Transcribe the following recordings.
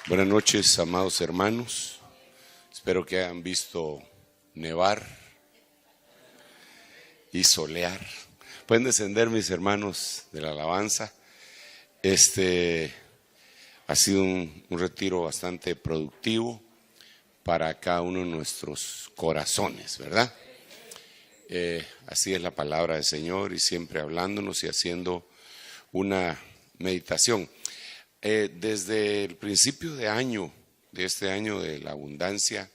Buenas noches, amados hermanos. Espero que hayan visto nevar y solear. Pueden descender, mis hermanos de la alabanza. Ha sido un retiro bastante productivo para cada uno de nuestros corazones, ¿verdad? Así es la palabra del Señor, y siempre hablándonos y haciendo una meditación. Desde el principio de este año de la abundancia,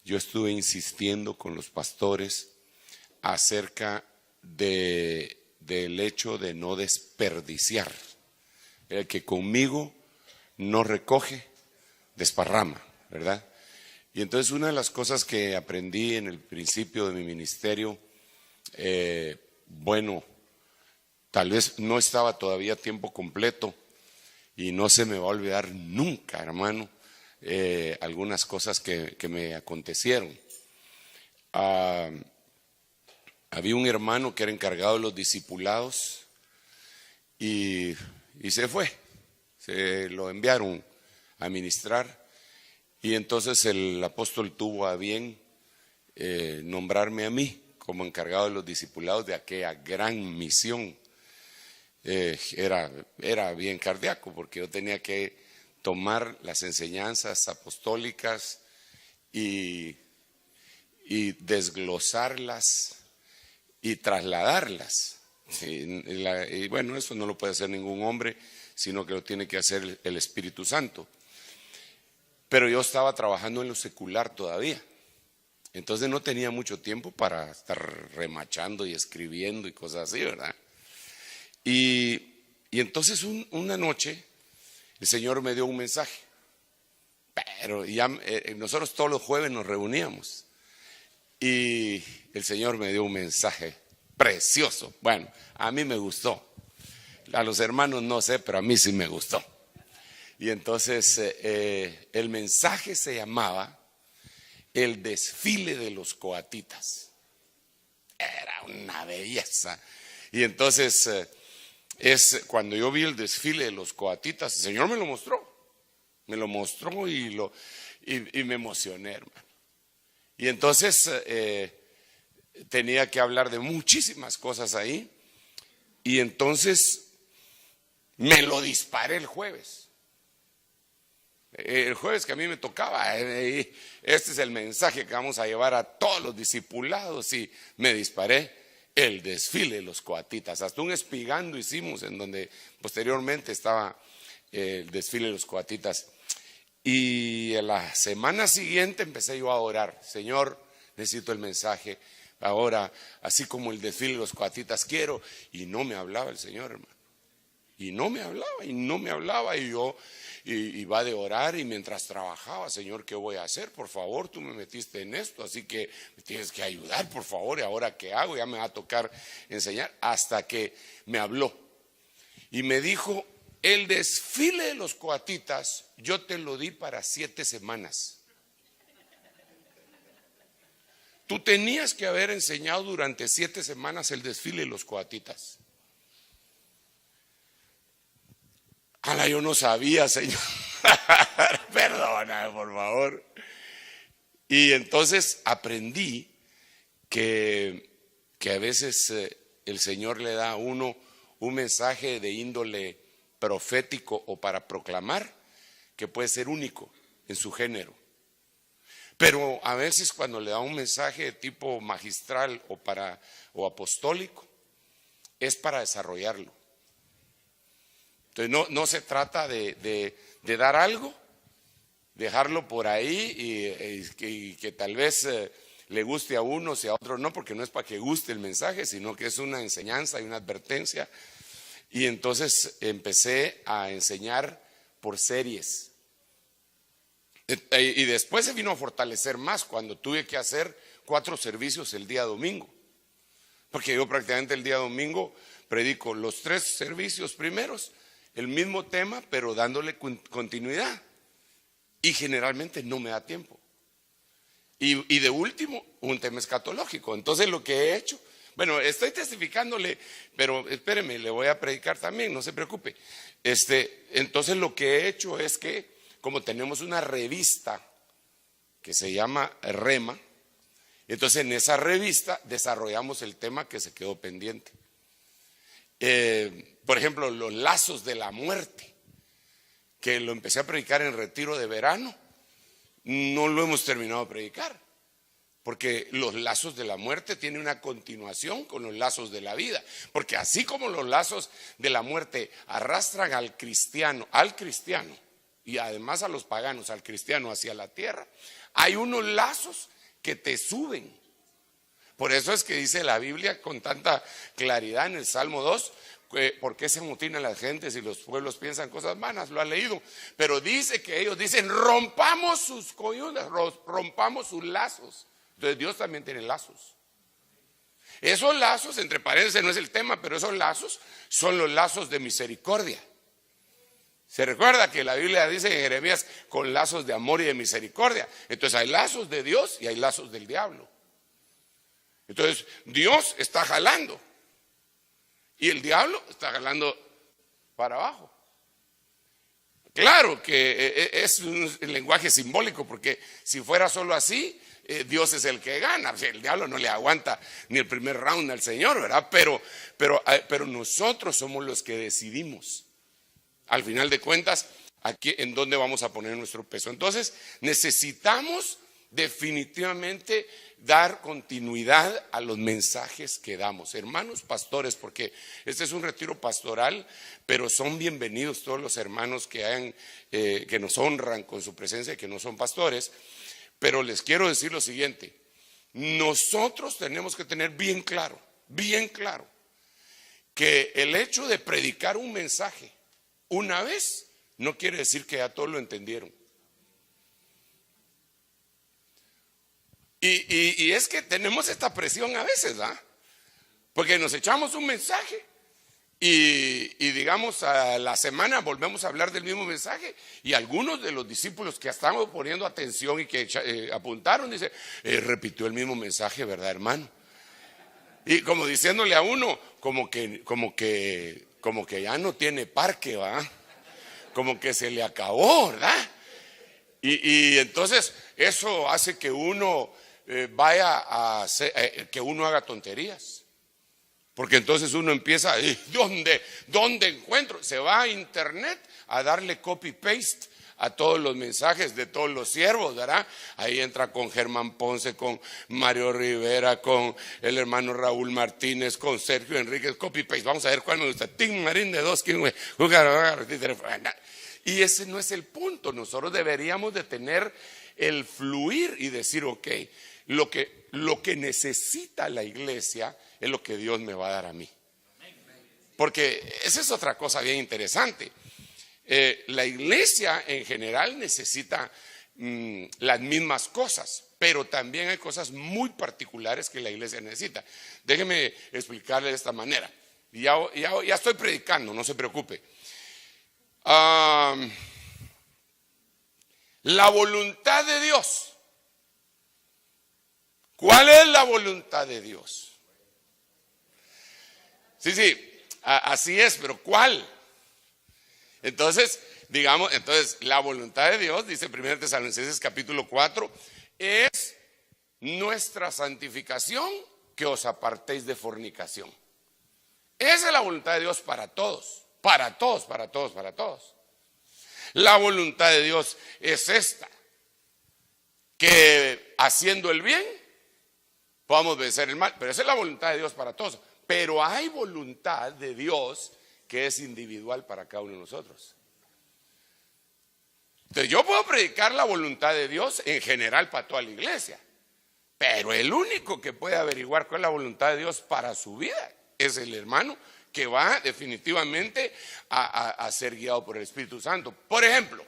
yo estuve insistiendo con los pastores acerca del hecho de no desperdiciar. El que conmigo no recoge, desparrama, ¿verdad? Y entonces una de las cosas que aprendí en el principio de mi ministerio, tal vez no estaba todavía a tiempo completo, y no se me va a olvidar nunca, hermano, algunas cosas que me acontecieron. Había un hermano que era encargado de los discipulados y se fue. Se lo enviaron a ministrar, y entonces el apóstol tuvo a bien nombrarme a mí como encargado de los discipulados de aquella gran misión. Era bien cardíaco, porque yo tenía que tomar las enseñanzas apostólicas y desglosarlas y trasladarlas. Y bueno, eso no lo puede hacer ningún hombre, sino que lo tiene que hacer el Espíritu Santo. Pero yo estaba trabajando en lo secular todavía, entonces no tenía mucho tiempo para estar remachando y escribiendo y cosas así, ¿verdad? Y entonces una noche el Señor me dio un mensaje, pero ya nosotros todos los jueves nos reuníamos, y el Señor me dio un mensaje precioso. Bueno, a mí me gustó, a los hermanos no sé, pero a mí sí me gustó. Y entonces el mensaje se llamaba el desfile de los coatitas. Era una belleza. Y entonces cuando yo vi el desfile de los coatitas, el Señor me lo mostró y me emocioné, hermano. Y entonces tenía que hablar de muchísimas cosas ahí, y entonces me lo disparé el jueves. El jueves que a mí me tocaba, este es el mensaje que vamos a llevar a todos los discipulados, y me disparé el desfile de los coatitas. Hasta un espigando hicimos, en donde posteriormente estaba el desfile de los coatitas. Y en la semana siguiente empecé yo a orar: Señor, necesito el mensaje ahora, así como el desfile de los coatitas quiero. Y no me hablaba el Señor, hermano. Y no me hablaba, y yo iba de orar, y mientras trabajaba: Señor, ¿qué voy a hacer? Por favor, tú me metiste en esto, así que me tienes que ayudar, por favor. ¿Y ahora qué hago? Ya me va a tocar enseñar. Hasta que me habló y me dijo: el desfile de los coatitas yo te lo di para 7 semanas. Tú tenías que haber enseñado durante 7 semanas el desfile de los coatitas. Yo no sabía, Señor. Perdóname, por favor. Y entonces aprendí que a veces el Señor le da a uno un mensaje de índole profético o para proclamar, que puede ser único en su género. Pero a veces cuando le da un mensaje de tipo magistral o apostólico, es para desarrollarlo. Entonces no se trata de dar algo, dejarlo por ahí y que tal vez le guste a unos y a otros no, porque no es para que guste el mensaje, sino que es una enseñanza y una advertencia. Y entonces empecé a enseñar por series. Y después se vino a fortalecer más cuando tuve que hacer 4 servicios el día domingo, porque yo prácticamente el día domingo predico los 3 servicios primeros, el mismo tema, pero dándole continuidad, y generalmente no me da tiempo. Y de último, un tema escatológico. Entonces lo que he hecho, bueno, estoy testificándole, pero espéreme, le voy a predicar también, no se preocupe. Entonces lo que he hecho es que como tenemos una revista que se llama Rema, entonces en esa revista desarrollamos el tema que se quedó pendiente. Por ejemplo, los lazos de la muerte, que lo empecé a predicar en retiro de verano, no lo hemos terminado de predicar, porque los lazos de la muerte tienen una continuación con los lazos de la vida, porque así como los lazos de la muerte arrastran al cristiano y además a los paganos, al cristiano hacia la tierra, hay unos lazos que te suben. Por eso es que dice la Biblia con tanta claridad en el Salmo 2, ¿por qué se amotinan las gentes y los pueblos piensan cosas vanas? Lo han leído. Pero dice que ellos dicen, rompamos sus coyundas, rompamos sus lazos. Entonces Dios también tiene lazos. Esos lazos, entre paréntesis, no es el tema, pero esos lazos son los lazos de misericordia. Se recuerda que la Biblia dice en Jeremías, con lazos de amor y de misericordia. Entonces hay lazos de Dios y hay lazos del diablo. Entonces Dios está jalando y el diablo está jalando para abajo. Claro que es un lenguaje simbólico, porque si fuera solo así, Dios es el que gana. O sea, el diablo no le aguanta ni el primer round al Señor, ¿verdad? Pero nosotros somos los que decidimos, al final de cuentas, aquí en dónde vamos a poner nuestro peso. Entonces necesitamos definitivamente dar continuidad a los mensajes que damos. Hermanos pastores, porque este es un retiro pastoral, pero son bienvenidos todos los hermanos que nos honran con su presencia y que no son pastores. Pero les quiero decir lo siguiente: nosotros tenemos que tener bien claro, que el hecho de predicar un mensaje una vez no quiere decir que ya todos lo entendieron. Y es que tenemos esta presión a veces, ¿verdad? Porque nos echamos un mensaje y digamos a la semana volvemos a hablar del mismo mensaje, y algunos de los discípulos que estaban poniendo atención y que apuntaron dicen, repitió el mismo mensaje, ¿verdad, hermano? Y como diciéndole a uno, como que ya no tiene parque, ¿va? Como que se le acabó, ¿verdad? Y entonces eso hace que uno vaya a hacer, que uno haga tonterías. Porque entonces uno empieza, ¿dónde encuentro? Se va a internet a darle copy-paste a todos los mensajes de todos los siervos, ¿verdad? Ahí entra con Germán Ponce, con Mario Rivera, con el hermano Raúl Martínez, con Sergio Enríquez, copy-paste. Vamos a ver cuál me gusta. Tim Marín de dos, y ese no es el punto. Nosotros deberíamos de tener el fluir y decir, ok, lo que necesita la iglesia es lo que Dios me va a dar a mí. Porque esa es otra cosa bien interesante. La iglesia en general necesita las mismas cosas, pero también hay cosas muy particulares que la iglesia necesita. Déjeme explicarle de esta manera. Ya estoy predicando, no se preocupe. La voluntad de Dios. ¿Cuál es la voluntad de Dios? Sí, así es, pero ¿cuál? Entonces, la voluntad de Dios, dice 1 Tesalonicenses capítulo 4, es nuestra santificación, que os apartéis de fornicación. Esa es la voluntad de Dios para todos, para todos. La voluntad de Dios es esta: que haciendo el bien podamos vencer el mal. Pero esa es la voluntad de Dios para todos. Pero hay voluntad de Dios que es individual para cada uno de nosotros. Entonces yo puedo predicar la voluntad de Dios en general para toda la iglesia, pero el único que puede averiguar cuál es la voluntad de Dios para su vida es el hermano que va definitivamente a ser guiado por el Espíritu Santo. Por ejemplo,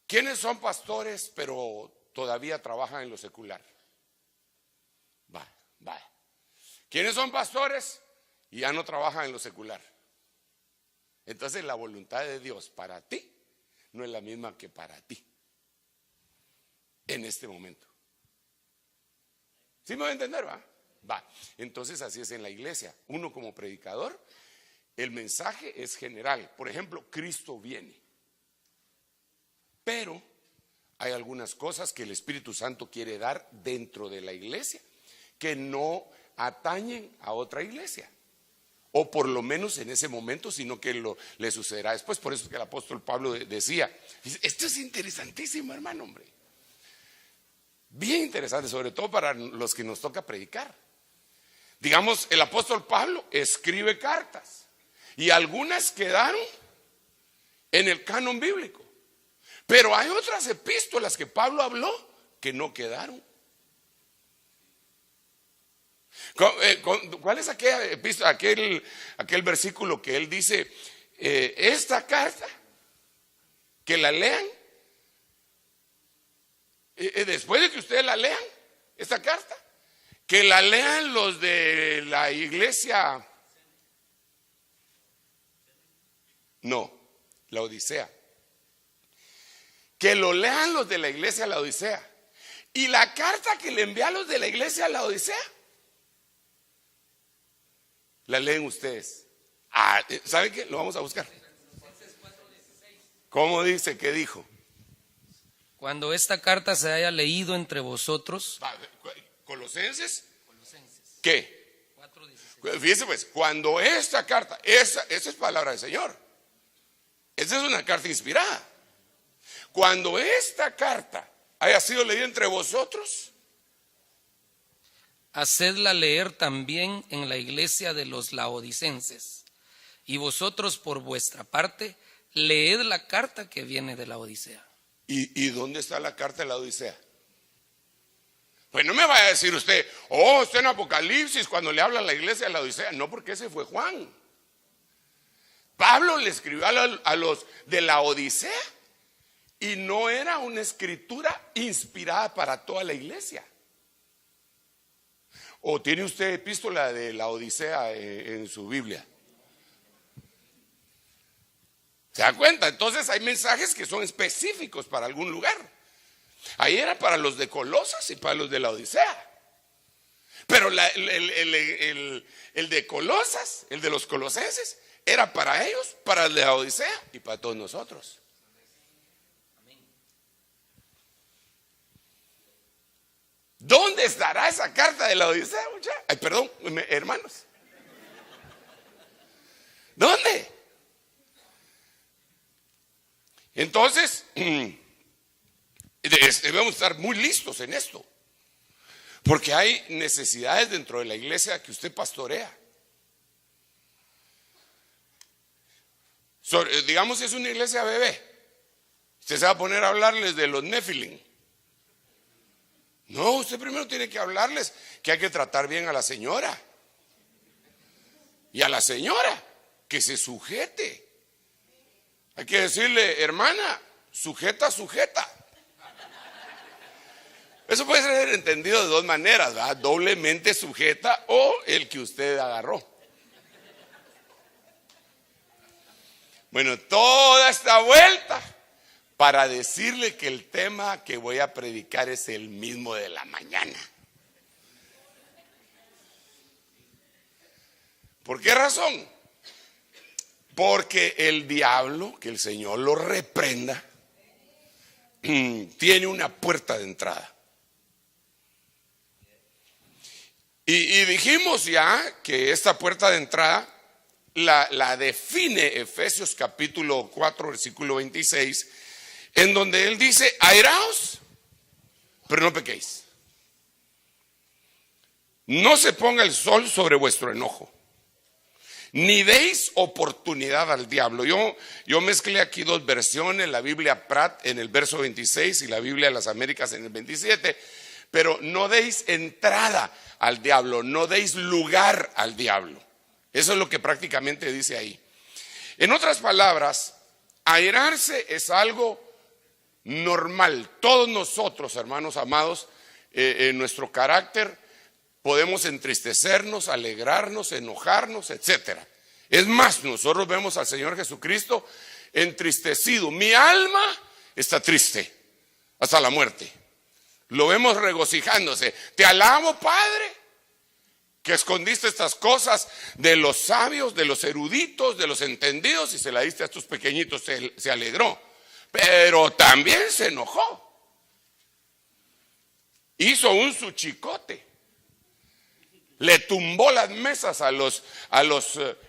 ¿quiénes son pastores pero todavía trabajan en lo secular? Va. ¿Quiénes son pastores y ya no trabajan en lo secular? Entonces la voluntad de Dios para ti no es la misma que para ti en este momento. ¿Sí me va a entender? Va. Entonces así es en la iglesia. Uno como predicador el mensaje es general. Por ejemplo, Cristo viene. Pero hay algunas cosas que el Espíritu Santo quiere dar dentro de la iglesia que no atañen a otra iglesia, o por lo menos en ese momento, sino que le sucederá después. Por eso es que el apóstol Pablo decía, esto es interesantísimo, hermano, hombre, bien interesante, sobre todo para los que nos toca predicar. Digamos, el apóstol Pablo escribe cartas y algunas quedaron en el canon bíblico, pero hay otras epístolas que Pablo habló que no quedaron. ¿Cuál es aquel versículo que él dice, esta carta, que la lean, después de que ustedes la lean, esta carta, que la lean los de la iglesia, no, la Odisea, que lo lean los de la iglesia la Odisea, y la carta que le envía a los de la iglesia la Odisea, la leen ustedes. ¿Saben qué? Lo vamos a buscar. ¿Cómo dice? ¿Qué dijo? Cuando esta carta se haya leído entre vosotros. Colosenses. ¿Qué? 4:16. Fíjense pues, cuando esta carta, esa es palabra del Señor. Esa es una carta inspirada. Cuando esta carta haya sido leída entre vosotros, hacedla leer también en la iglesia de los laodicenses. Y vosotros por vuestra parte, leed la carta que viene de la Odisea. ¿Y dónde está la carta de la Odisea? Pues no me vaya a decir usted, está en Apocalipsis cuando le habla a la iglesia de la Odisea. No, porque ese fue Juan. Pablo le escribió a los de la Odisea y no era una escritura inspirada para toda la iglesia. ¿O tiene usted epístola de la Odisea en su Biblia? ¿Se da cuenta? Entonces hay mensajes que son específicos para algún lugar. Ahí era para los de Colosas y para los de la Odisea. Pero el de Colosas, el de los colosenses, era para ellos, para el de la Odisea y para todos nosotros. ¿Dónde estará esa carta de la Odisea, muchachos? Ay, perdón, hermanos. ¿Dónde? Entonces, debemos estar muy listos en esto, porque hay necesidades dentro de la iglesia que usted pastorea. Digamos, es una iglesia bebé. Usted se va a poner a hablarles de los Nefilim. No, usted primero tiene que hablarles que hay que tratar bien a la señora. Y a la señora que se sujete. Hay que decirle, hermana, sujeta. Eso puede ser entendido de dos maneras, ¿verdad? Doblemente sujeta o el que usted agarró. Bueno, toda esta vuelta para decirle que el tema que voy a predicar es el mismo de la mañana. ¿Por qué razón? Porque el diablo, que el Señor lo reprenda, tiene una puerta de entrada. Y dijimos ya que esta puerta de entrada la define Efesios capítulo 4, versículo 26, en donde él dice, airaos, pero no pequéis. No se ponga el sol sobre vuestro enojo, ni deis oportunidad al diablo. Yo mezclé aquí dos versiones, la Biblia Pratt en el verso 26 y la Biblia de las Américas en el 27, pero no deis entrada al diablo, no deis lugar al diablo. Eso es lo que prácticamente dice ahí. En otras palabras, airarse es algo normal. Todos nosotros, hermanos amados, en nuestro carácter podemos entristecernos, alegrarnos, enojarnos, etcétera. Es más, nosotros vemos al Señor Jesucristo entristecido. Mi alma está triste hasta la muerte. Lo vemos regocijándose. Te alabo, Padre, que escondiste estas cosas de los sabios, de los eruditos, de los entendidos, y se la diste a estos pequeñitos. Se alegró, pero también se enojó. Hizo un suchicote. Le tumbó las mesas a los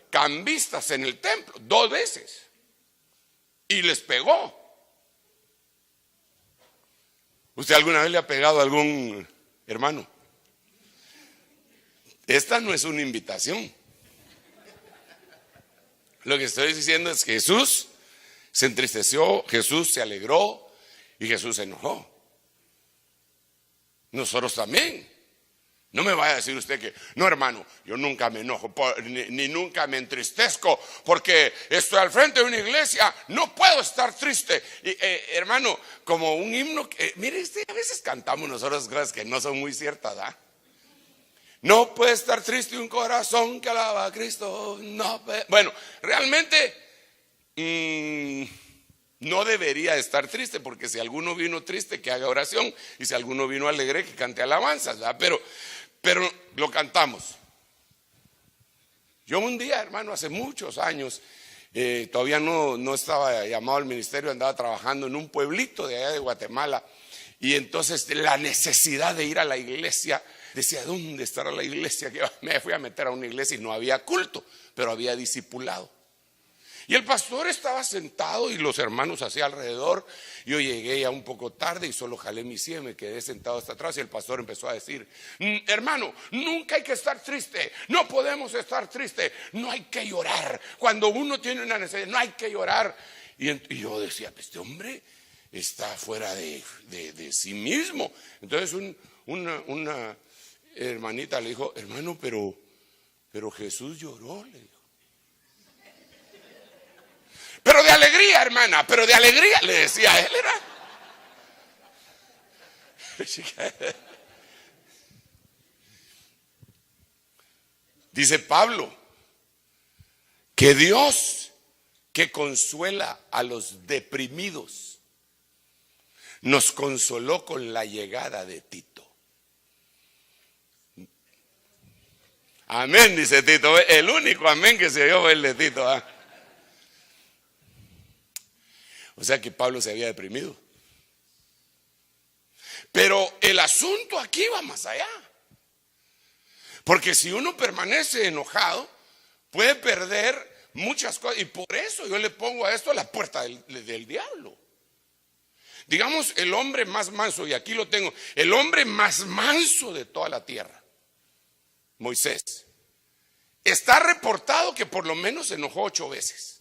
cambistas en el templo 2 veces y les pegó. ¿Usted alguna vez le ha pegado a algún hermano? Esta no es una invitación. Lo que estoy diciendo es que Jesús se entristeció, Jesús se alegró y Jesús se enojó. Nosotros también. No me vaya a decir usted que, no, hermano, yo nunca me enojo, ni nunca me entristezco, porque estoy al frente de una iglesia, no puedo estar triste. Y, hermano, como un himno, mire, a veces cantamos nosotros cosas que no son muy ciertas, ¿ah? No puede estar triste un corazón que alaba a Cristo. No puede. Bueno, realmente no debería estar triste, porque si alguno vino triste, que haga oración, y si alguno vino alegre, que cante alabanzas, ¿verdad? Pero lo cantamos. Yo un día, hermano, hace muchos años, todavía no estaba llamado al ministerio, andaba trabajando en un pueblito de allá de Guatemala, y entonces la necesidad de ir a la iglesia, decía, ¿dónde estará la iglesia? Que me fui a meter a una iglesia y no había culto, pero había discipulado. Y el pastor estaba sentado y los hermanos así alrededor. Yo llegué ya un poco tarde y solo jalé mi silla y me quedé sentado hasta atrás, y el pastor empezó a decir, hermano, nunca hay que estar triste, no podemos estar triste, no hay que llorar. Cuando uno tiene una necesidad, no hay que llorar. Y yo decía, este hombre está fuera de sí mismo. Entonces una hermanita le dijo, hermano, pero Jesús lloró, le dijo. Pero de alegría, hermana, pero de alegría, le decía a él, era. Dice Pablo que Dios, que consuela a los deprimidos, nos consoló con la llegada de Tito. Amén, dice Tito. El único amén que se oyó fue el de Tito, ¿eh? O sea que Pablo se había deprimido. Pero el asunto aquí va más allá. Porque si uno permanece enojado, puede perder muchas cosas. Y por eso yo le pongo a esto la puerta del diablo. Digamos, el hombre más manso, y aquí lo tengo, el hombre más manso de toda la tierra, Moisés, está reportado que por lo menos se enojó 8 veces.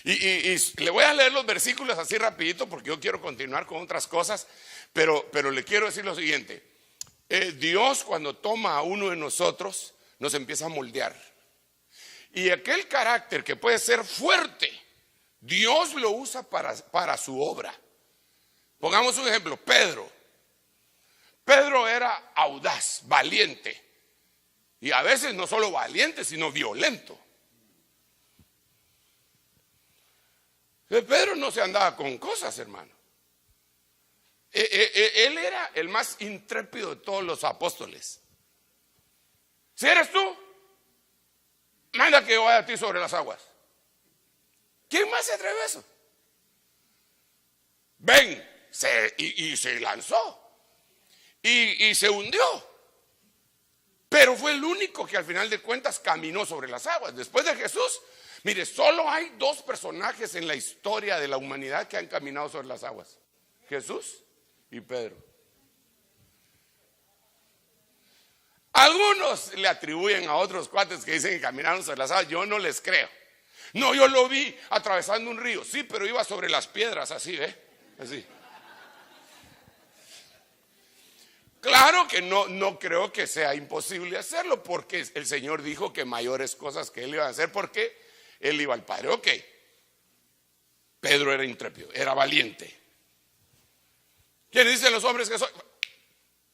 Y le voy a leer los versículos así rapidito, porque yo quiero continuar con otras cosas, pero le quiero decir lo siguiente. Dios, cuando toma a uno de nosotros, nos empieza a moldear. Y aquel carácter que puede ser fuerte, Dios lo usa para su obra. Pongamos un ejemplo, Pedro. Pedro era audaz, valiente, y a veces no solo valiente, sino violento. Pedro no se andaba con cosas, hermano. Él era el más intrépido de todos los apóstoles. Si eres tú, manda que yo vaya a ti sobre las aguas. ¿Quién más se atreve a eso? Ven, y se lanzó y se hundió. Pero fue el único que al final de cuentas caminó sobre las aguas. Después de Jesús, mire, solo hay 2 personajes en la historia de la humanidad que han caminado sobre las aguas: Jesús y Pedro. Algunos le atribuyen a otros cuates que dicen que caminaron sobre las aguas. Yo no les creo. No, yo lo vi atravesando un río. Sí, pero iba sobre las piedras, así, ¿ve? Así. Claro que no creo que sea imposible hacerlo, porque el Señor dijo que mayores cosas que Él iba a hacer, porque Él iba al Padre. Ok. Pedro era intrépido, era valiente. ¿Quiénes dicen los hombres que soy?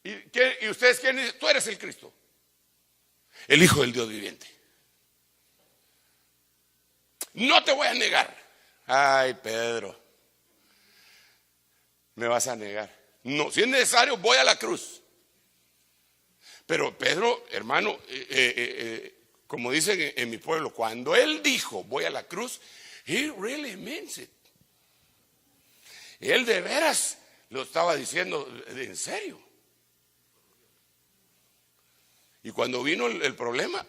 ¿Y ustedes quiénes dicen? Tú eres el Cristo, el Hijo del Dios viviente. No te voy a negar. Ay, Pedro. me vas a negar. No, si es necesario, voy a la cruz. Pero Pedro, hermano, como dicen en mi pueblo, cuando él dijo voy a la cruz, he really means it. Él de veras lo estaba diciendo en serio. Y cuando vino el problema,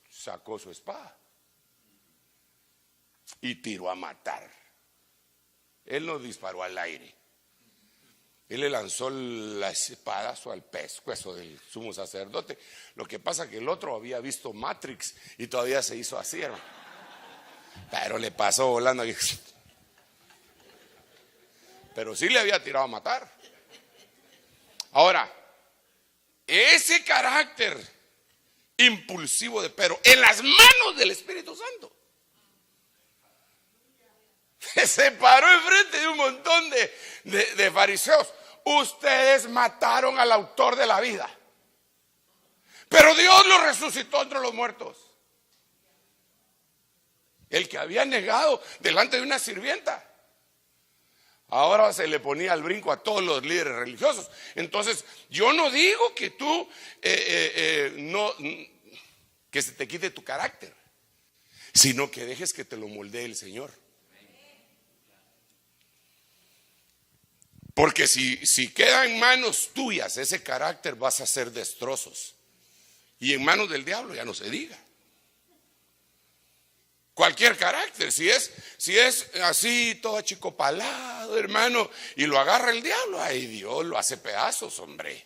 sacó su espada y tiró a matar. Él no disparó al aire. Él le lanzó el espadazo al pescuezo del sumo sacerdote. Lo que pasa que el otro había visto Matrix y todavía se hizo así, hermano. Pero le pasó volando aquí. Pero sí le había tirado a matar. Ahora, ese carácter impulsivo de Pedro en las manos del Espíritu Santo se paró enfrente de un montón de fariseos. Ustedes mataron al autor de la vida, pero Dios lo resucitó entre los muertos. El que había negado delante de una sirvienta, ahora se le ponía al brinco a todos los líderes religiosos. Entonces, yo no digo que tú que se te quite tu carácter, sino que dejes que te lo moldee el Señor. Porque si queda en manos tuyas ese carácter, vas a hacer destrozos. Y en manos del diablo ya no se diga. Cualquier carácter, si es así todo achicopalado, hermano, y lo agarra el diablo, ay Dios, lo hace pedazos, hombre.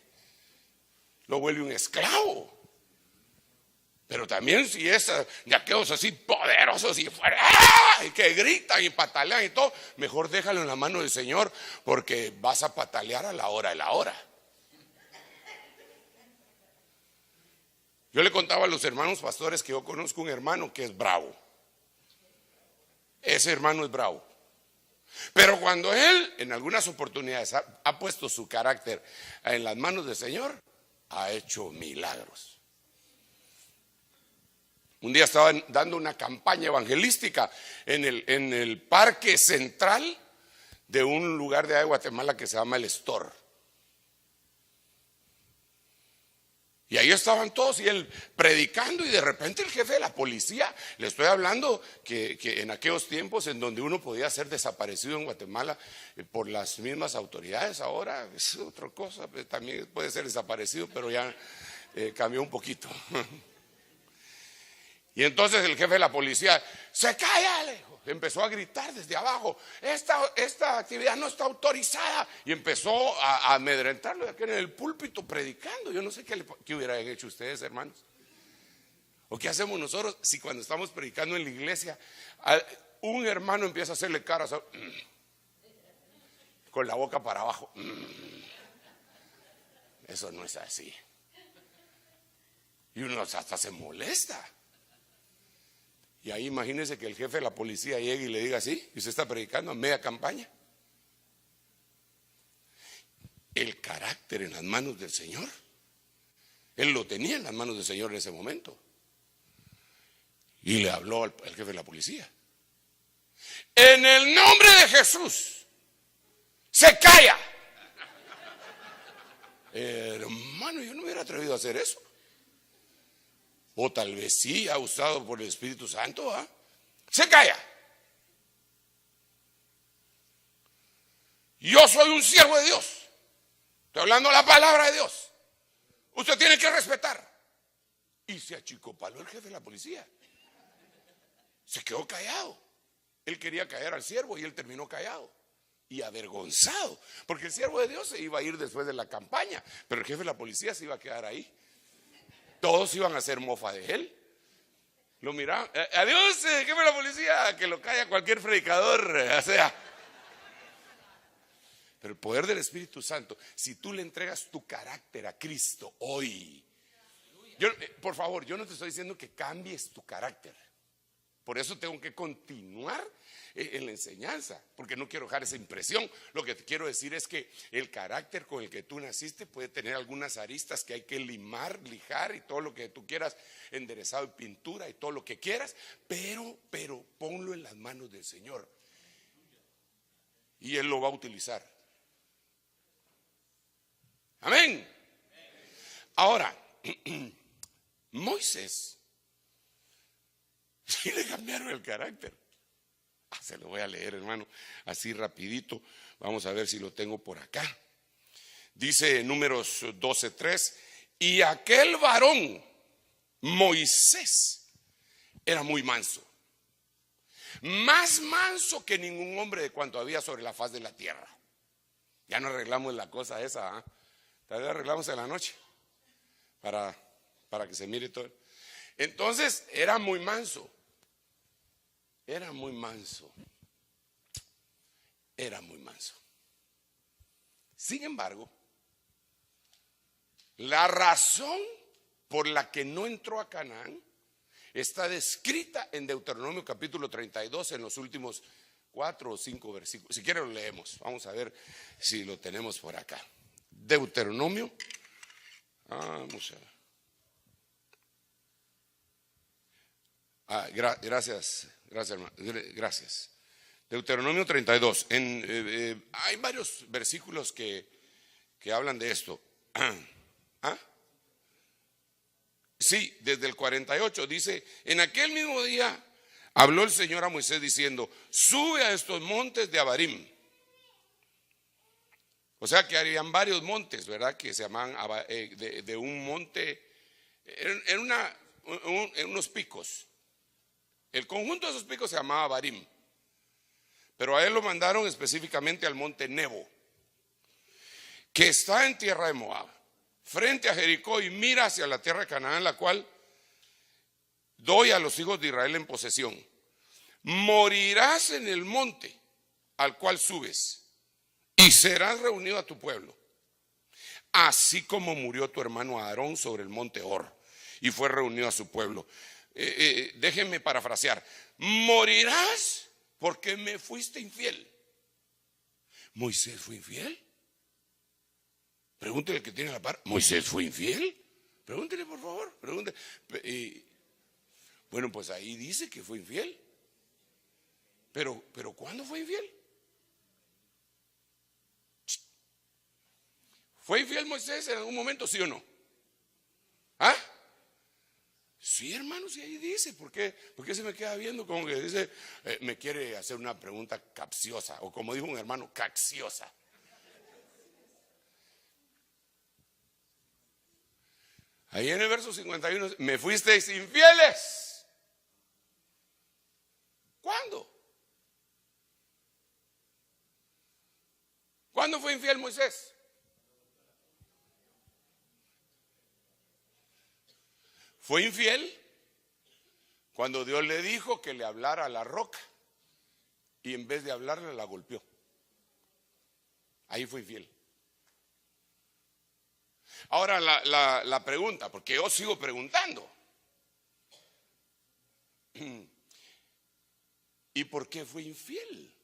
Lo vuelve un esclavo. Pero también si es de aquellos así poderosos y fuera, ¡ah!, y que gritan y patalean y todo, mejor déjalo en la mano del Señor, porque vas a patalear a la hora de la hora. Yo le contaba a los hermanos pastores que yo conozco un hermano que es bravo. Ese hermano es bravo. Pero cuando él en algunas oportunidades ha puesto su carácter en las manos del Señor, ha hecho milagros. Un día estaba dando una campaña evangelística en el parque central de un lugar de Guatemala que se llama El Store. Y ahí estaban todos y él predicando, y de repente el jefe de la policía, le estoy hablando que en aquellos tiempos en donde uno podía ser desaparecido en Guatemala por las mismas autoridades, ahora es otra cosa, también puede ser desaparecido, pero ya cambió un poquito. Y entonces el jefe de la policía, se calla, le dijo. Empezó a gritar desde abajo, esta actividad no está autorizada, y empezó a amedrentarlo aquí en el púlpito predicando. Yo no sé qué hubieran hecho ustedes, hermanos, o qué hacemos nosotros si cuando estamos predicando en la iglesia un hermano empieza a hacerle caras con la boca para abajo. Eso no es así, y uno hasta se molesta. Y ahí imagínense que el jefe de la policía llegue y le diga así, y usted está predicando a media campaña. El carácter en las manos del Señor, él lo tenía en las manos del Señor en ese momento. Y le habló al jefe de la policía: en el nombre de Jesús, se calla. Hermano, yo no me hubiera atrevido a hacer eso. O tal vez sí, ha usado por el Espíritu Santo, ¿ah? Se calla. Yo soy un siervo de Dios. Estoy hablando la palabra de Dios. Usted tiene que respetar. Y se achicopaló el jefe de la policía. Se quedó callado. Él quería callar al siervo y él terminó callado y avergonzado, porque el siervo de Dios se iba a ir después de la campaña, pero el jefe de la policía se iba a quedar ahí. Todos iban a hacer mofa de él. Lo miraban, adiós, jefe de la policía, que lo calla cualquier predicador, o sea. Pero el poder del Espíritu Santo, si tú le entregas tu carácter a Cristo hoy, por favor, yo no te estoy diciendo que cambies tu carácter. Por eso tengo que continuar en la enseñanza, porque no quiero dejar esa impresión. Lo que te quiero decir es que el carácter con el que tú naciste puede tener algunas aristas que hay que lijar y todo lo que tú quieras, enderezado y pintura y todo lo que quieras, pero ponlo en las manos del Señor y Él lo va a utilizar. Amén. Ahora, Moisés, sí le cambiaron el carácter. Se lo voy a leer, hermano, así rapidito. Vamos a ver si lo tengo por acá. Dice en Números 12:3, y aquel varón, Moisés, era muy manso, más manso que ningún hombre de cuanto había sobre la faz de la tierra. Ya no arreglamos la cosa esa, ¿eh? Tal vez arreglamos en la noche para que se mire todo. Entonces era muy manso. Era muy manso. Era muy manso. Sin embargo, la razón por la que no entró a Canaán está descrita en Deuteronomio capítulo 32 en los últimos 4 o 5 versículos. Si quieren lo leemos. Vamos a ver si lo tenemos por acá. Deuteronomio. Vamos a ver. Gracias, hermano. Gracias. Deuteronomio 32. Hay varios versículos que hablan de esto. Sí, desde el 48 dice: en aquel mismo día habló el Señor a Moisés diciendo: sube a estos montes de Abarim. O sea que habían varios montes, ¿verdad? Que se llaman de un monte, en unos picos. El conjunto de esos picos se llamaba Abarim, pero a él lo mandaron específicamente al monte Nebo, que está en tierra de Moab, frente a Jericó, y mira hacia la tierra de Canaán, la cual doy a los hijos de Israel en posesión. Morirás en el monte al cual subes, y serás reunido a tu pueblo, así como murió tu hermano Aarón sobre el monte Hor, y fue reunido a su pueblo. Déjenme parafrasear: morirás porque me fuiste infiel. ¿Moisés fue infiel? Pregúntele al que tiene la par. ¿Moisés fue infiel? Pregúntele, por favor. Pregúntele. Bueno, pues ahí dice que fue infiel. Pero ¿cuándo fue infiel? ¿Fue infiel Moisés en algún momento, sí o no? ¿Ah? Sí, hermano, sí, ahí dice. ¿Por qué se me queda viendo como que dice, me quiere hacer una pregunta capciosa? O como dijo un hermano, cacciosa. Ahí en el verso 51, me fuisteis infieles. ¿Cuándo? ¿Cuándo fue infiel Moisés? Fue infiel cuando Dios le dijo que le hablara a la roca y en vez de hablarle la golpeó. Ahí fue infiel. Ahora la pregunta, porque yo sigo preguntando: ¿y por qué fue infiel?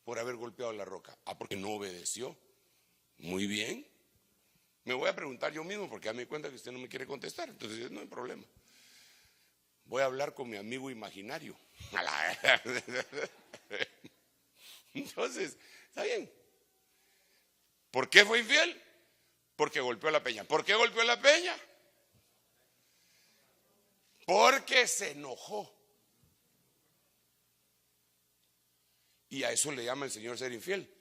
Por haber golpeado la roca. Porque no obedeció. Muy bien. Me voy a preguntar yo mismo, porque ya me di cuenta que usted no me quiere contestar. Entonces no hay problema. Voy a hablar con mi amigo imaginario. Entonces, está bien. ¿Por qué fue infiel? Porque golpeó la peña. ¿Por qué golpeó la peña? Porque se enojó. Y a eso le llama el Señor ser infiel.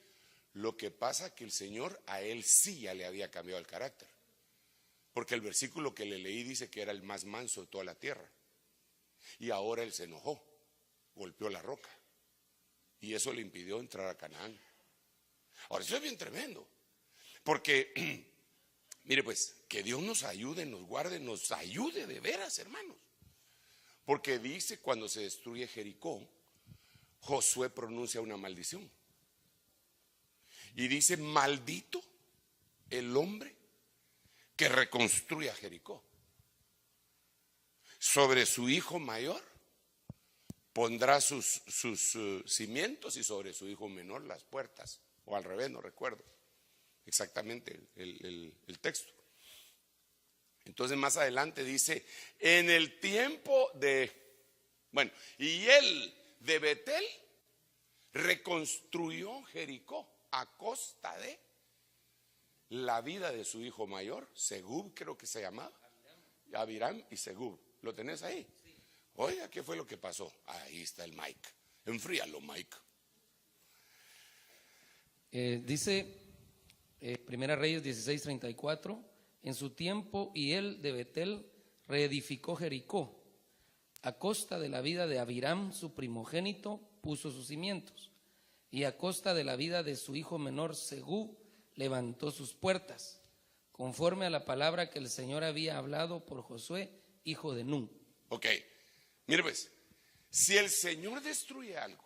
Lo que pasa que el Señor a él sí ya le había cambiado el carácter. Porque el versículo que le leí dice que era el más manso de toda la tierra. Y ahora él se enojó, golpeó la roca. Y eso le impidió entrar a Canaán. Ahora, eso es bien tremendo. Porque, mire pues, que Dios nos ayude, nos guarde, nos ayude de veras, hermanos. Porque dice, cuando se destruye Jericó, Josué pronuncia una maldición. Y dice: maldito el hombre que reconstruya Jericó. Sobre su hijo mayor pondrá sus cimientos y sobre su hijo menor las puertas. O al revés, no recuerdo exactamente el texto. Entonces más adelante dice: en el tiempo de, bueno, y él de Betel reconstruyó Jericó a costa de la vida de su hijo mayor, Segub creo que se llamaba, Abiram y Segub. ¿Lo tenés ahí? Oiga, ¿qué fue lo que pasó? Ahí está el Mike. Enfríalo, Mike. Dice Primera Reyes 16:34, en su tiempo y él de Betel reedificó Jericó. A costa de la vida de Abiram, su primogénito, puso sus cimientos, y a costa de la vida de su hijo menor Segub levantó sus puertas, conforme a la palabra que el Señor había hablado por Josué, hijo de Nun. Ok, mire pues, si el Señor destruye algo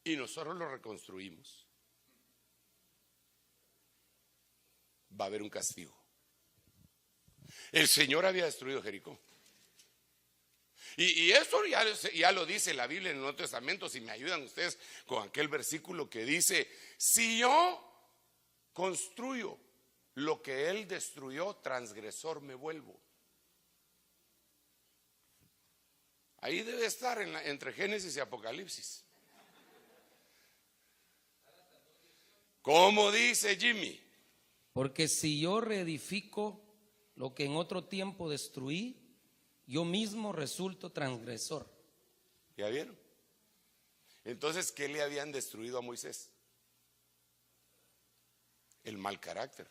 y nosotros lo reconstruimos, va a haber un castigo. El Señor había destruido Jericó. Y eso ya lo dice la Biblia en el Nuevo Testamento. Si me ayudan ustedes con aquel versículo que dice: si yo construyo lo que él destruyó, transgresor me vuelvo. Ahí debe estar entre Génesis y Apocalipsis. ¿Cómo dice Jimmy? Porque si yo reedifico lo que en otro tiempo destruí, yo mismo resulto transgresor. ¿Ya vieron? Entonces, ¿qué le habían destruido a Moisés? El mal carácter.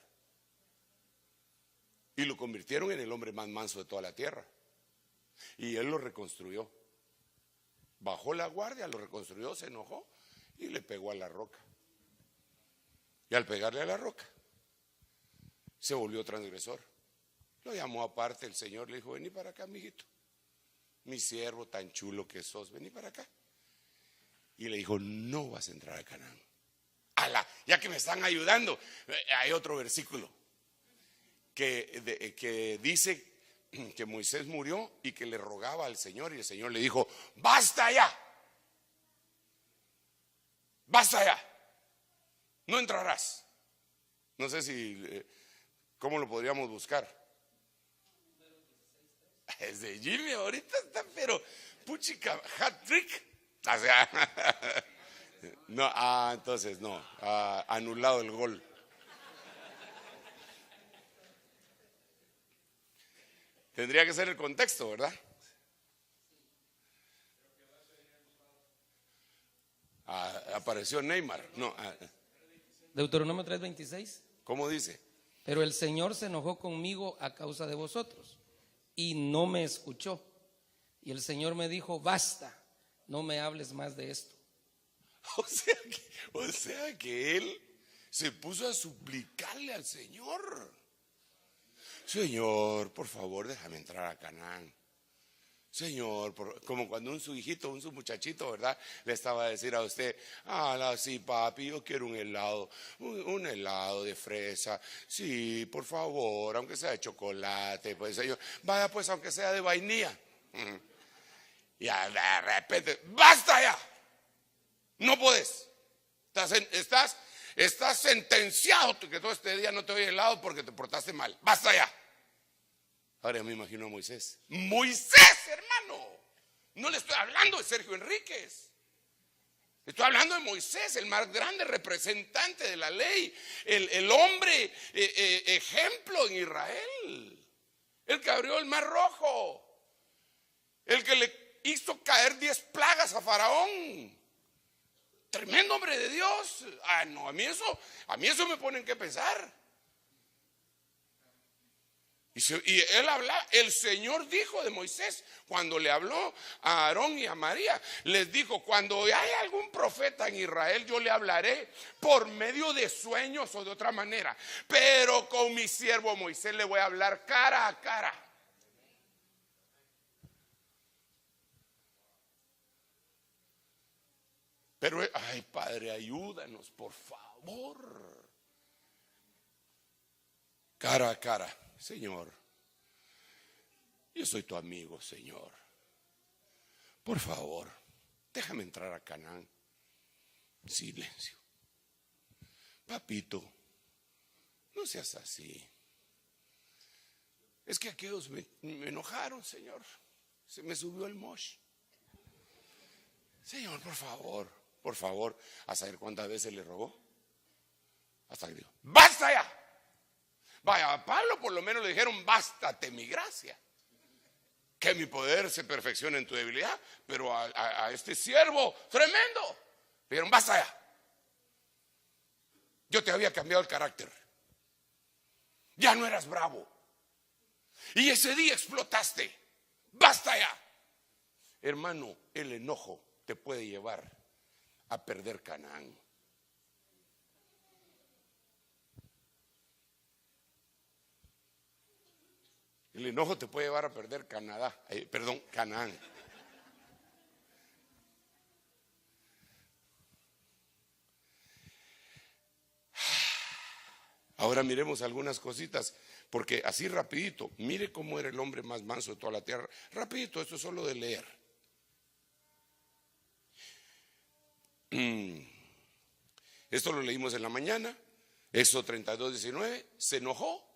Y lo convirtieron en el hombre más manso de toda la tierra. Y él lo reconstruyó. Bajó la guardia, lo reconstruyó, se enojó y le pegó a la roca. Y al pegarle a la roca, se volvió transgresor. Lo llamó aparte el Señor, le dijo: vení para acá, mijito, mi siervo tan chulo que sos, vení para acá. Y le dijo: no vas a entrar a Canaán. Ya que me están ayudando, hay otro versículo que dice que Moisés murió y que le rogaba al Señor, y el Señor le dijo: basta ya, basta ya, no entrarás. No sé si, ¿cómo lo podríamos buscar? Es de Jimmy, ahorita está, pero puchica, hat trick. O sea, no, entonces no, anulado el gol. Tendría que ser el contexto, ¿verdad? Apareció Neymar. No, Deuteronomio 3:26. ¿cómo dice? Pero el Señor se enojó conmigo a causa de vosotros y no me escuchó. Y el Señor me dijo: basta, no me hables más de esto. O sea que él se puso a suplicarle al Señor: Señor, por favor, déjame entrar a Canaán. Señor, como cuando su hijito, su muchachito, ¿verdad?, le estaba a decir a usted: sí, papi, yo quiero un helado, un helado de fresa. Sí, por favor, aunque sea de chocolate, pues señor, vaya pues, aunque sea de vainilla. Y de repente: basta ya, no puedes. Estás sentenciado que todo este día no te doy helado porque te portaste mal. Basta ya. Ahora me imagino a Moisés. Moisés, hermano. No le estoy hablando de Sergio Enríquez. Estoy hablando de Moisés, el más grande representante de la ley, el hombre ejemplo en Israel, el que abrió el mar rojo, el que le hizo caer 10 plagas a Faraón. Tremendo hombre de Dios. No, a mí eso me pone en qué pensar. Y él habla, el Señor dijo de Moisés, cuando le habló a Aarón y a María, les dijo: cuando haya algún profeta en Israel, yo le hablaré por medio de sueños o de otra manera, pero con mi siervo Moisés le voy a hablar cara a cara. Pero, ay, Padre, ayúdanos, por favor. Cara a cara: Señor, yo soy tu amigo, Señor. Por favor, déjame entrar a Canaán. Silencio. Papito, no seas así. Es que aquellos me enojaron, Señor. Se me subió el mosh. Señor, por favor. ¿A saber cuántas veces le rogó? Hasta que dijo, ¡basta ya! Vaya, a Pablo por lo menos le dijeron, bástate mi gracia, que mi poder se perfeccione en tu debilidad. Pero a este siervo tremendo le dijeron, basta ya, yo te había cambiado el carácter, ya no eras bravo, y ese día explotaste, basta ya. Hermano, el enojo te puede llevar a perder Canaán. El enojo te puede llevar a perder Canaán. Ahora miremos algunas cositas, porque así rapidito, mire cómo era el hombre más manso de toda la tierra. Rapidito, esto es solo de leer. Esto lo leímos en la mañana. Éxodo 32:19. Se enojó,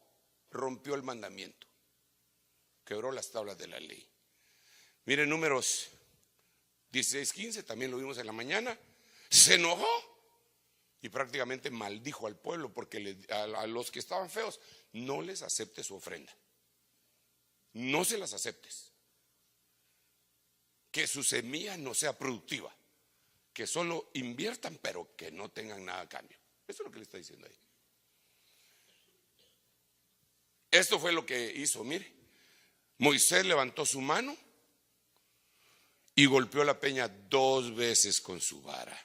rompió el mandamiento, quebró las tablas de la ley. Miren Números 16:15, también lo vimos en la mañana. Se enojó y prácticamente maldijo al pueblo, porque a los que estaban feos no les aceptes su ofrenda, no se las aceptes, que su semilla no sea productiva, que solo inviertan pero que no tengan nada a cambio. Eso es lo que le está diciendo ahí. Esto fue lo que hizo, mire. Moisés levantó su mano y golpeó la peña 2 veces con su vara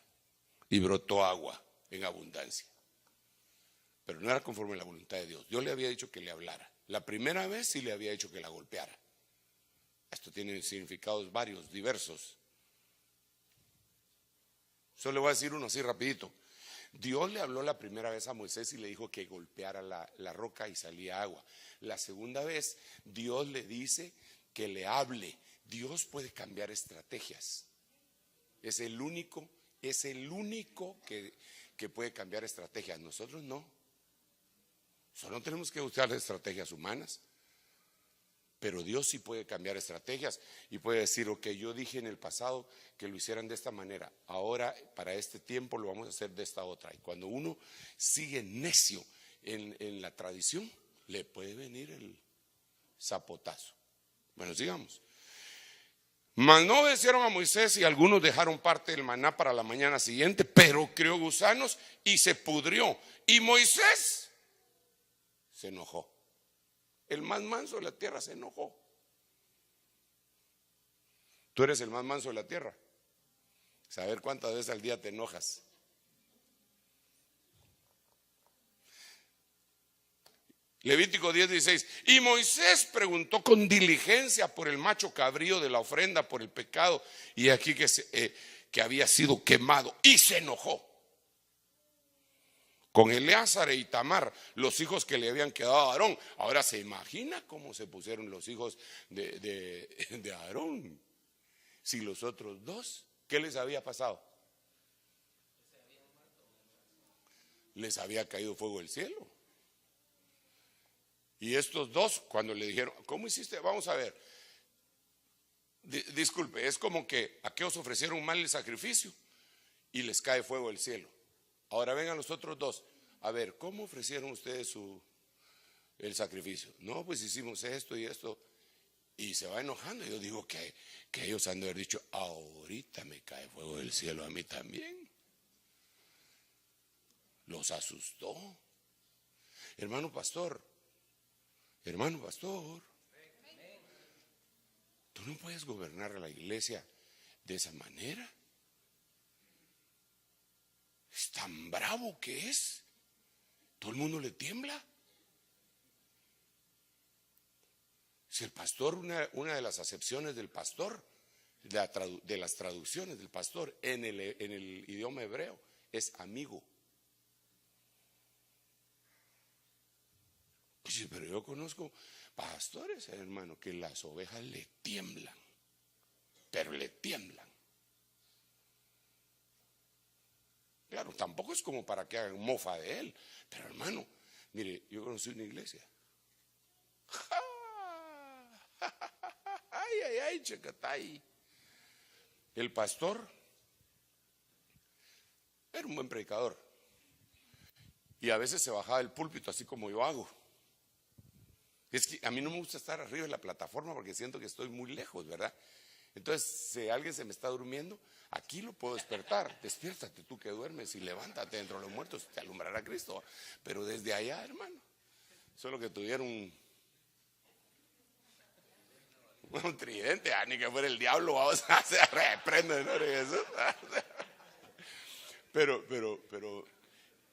y brotó agua en abundancia. Pero no era conforme a la voluntad de Dios. Dios le había dicho que le hablara. La primera vez sí le había dicho que la golpeara. Esto tiene significados varios, diversos. Solo le voy a decir uno así rapidito. Dios le habló la primera vez a Moisés y le dijo que golpeara la roca y salía agua. La segunda vez Dios le dice que le hable. Dios puede cambiar estrategias. Es el único que puede cambiar estrategias. Nosotros no. Solo tenemos que usar estrategias humanas. Pero Dios sí puede cambiar estrategias y puede decir, ok, yo dije en el pasado que lo hicieran de esta manera, ahora para este tiempo lo vamos a hacer de esta otra. Y cuando uno sigue necio en la tradición, le puede venir el zapotazo. Bueno, sigamos. Mas no obedecieron a Moisés y algunos dejaron parte del maná para la mañana siguiente, pero crió gusanos y se pudrió. Y Moisés se enojó. El más manso de la tierra se enojó. Tú eres el más manso de la tierra. Saber cuántas veces al día te enojas. Levítico 10:16. Y Moisés preguntó con diligencia por el macho cabrío de la ofrenda por el pecado, y aquí que había sido quemado, y se enojó con Eleazar e Itamar, los hijos que le habían quedado a Aarón. Ahora se imagina cómo se pusieron los hijos de Aarón. Si los otros dos, ¿qué les había pasado? Les había caído fuego del cielo. Y estos dos, cuando le dijeron, ¿cómo hiciste? Vamos a ver. Disculpe, es como que aquellos ofrecieron mal el sacrificio y les cae fuego del cielo. Ahora vengan los otros dos. A ver, ¿cómo ofrecieron ustedes el sacrificio? No, pues hicimos esto y esto. Y se va enojando. Yo digo que ellos han de haber dicho, ahorita me cae fuego del cielo a mí también. Los asustó. Hermano pastor, tú no puedes gobernar a la iglesia de esa manera. Es tan bravo que es. Todo el mundo le tiembla. Si el pastor, una de las acepciones del pastor, de las traducciones del pastor en el idioma hebreo, es amigo. Pues, pero yo conozco pastores, hermano, que las ovejas le tiemblan, pero le tiemblan. Claro, tampoco es como para que hagan mofa de él. Pero hermano, mire, yo conocí una iglesia. Ay, checatay. El pastor era un buen predicador. Y a veces se bajaba del púlpito, así como yo hago. Es que a mí no me gusta estar arriba de la plataforma porque siento que estoy muy lejos, ¿verdad? Entonces, si alguien se me está durmiendo, aquí lo puedo despertar. Despiértate tú que duermes y levántate entre los muertos, te alumbrará Cristo. Pero desde allá, hermano, solo que tuvieron un tridente, ni que fuera el diablo, vamos a hacer reprende, ¿no? Jesús. Pero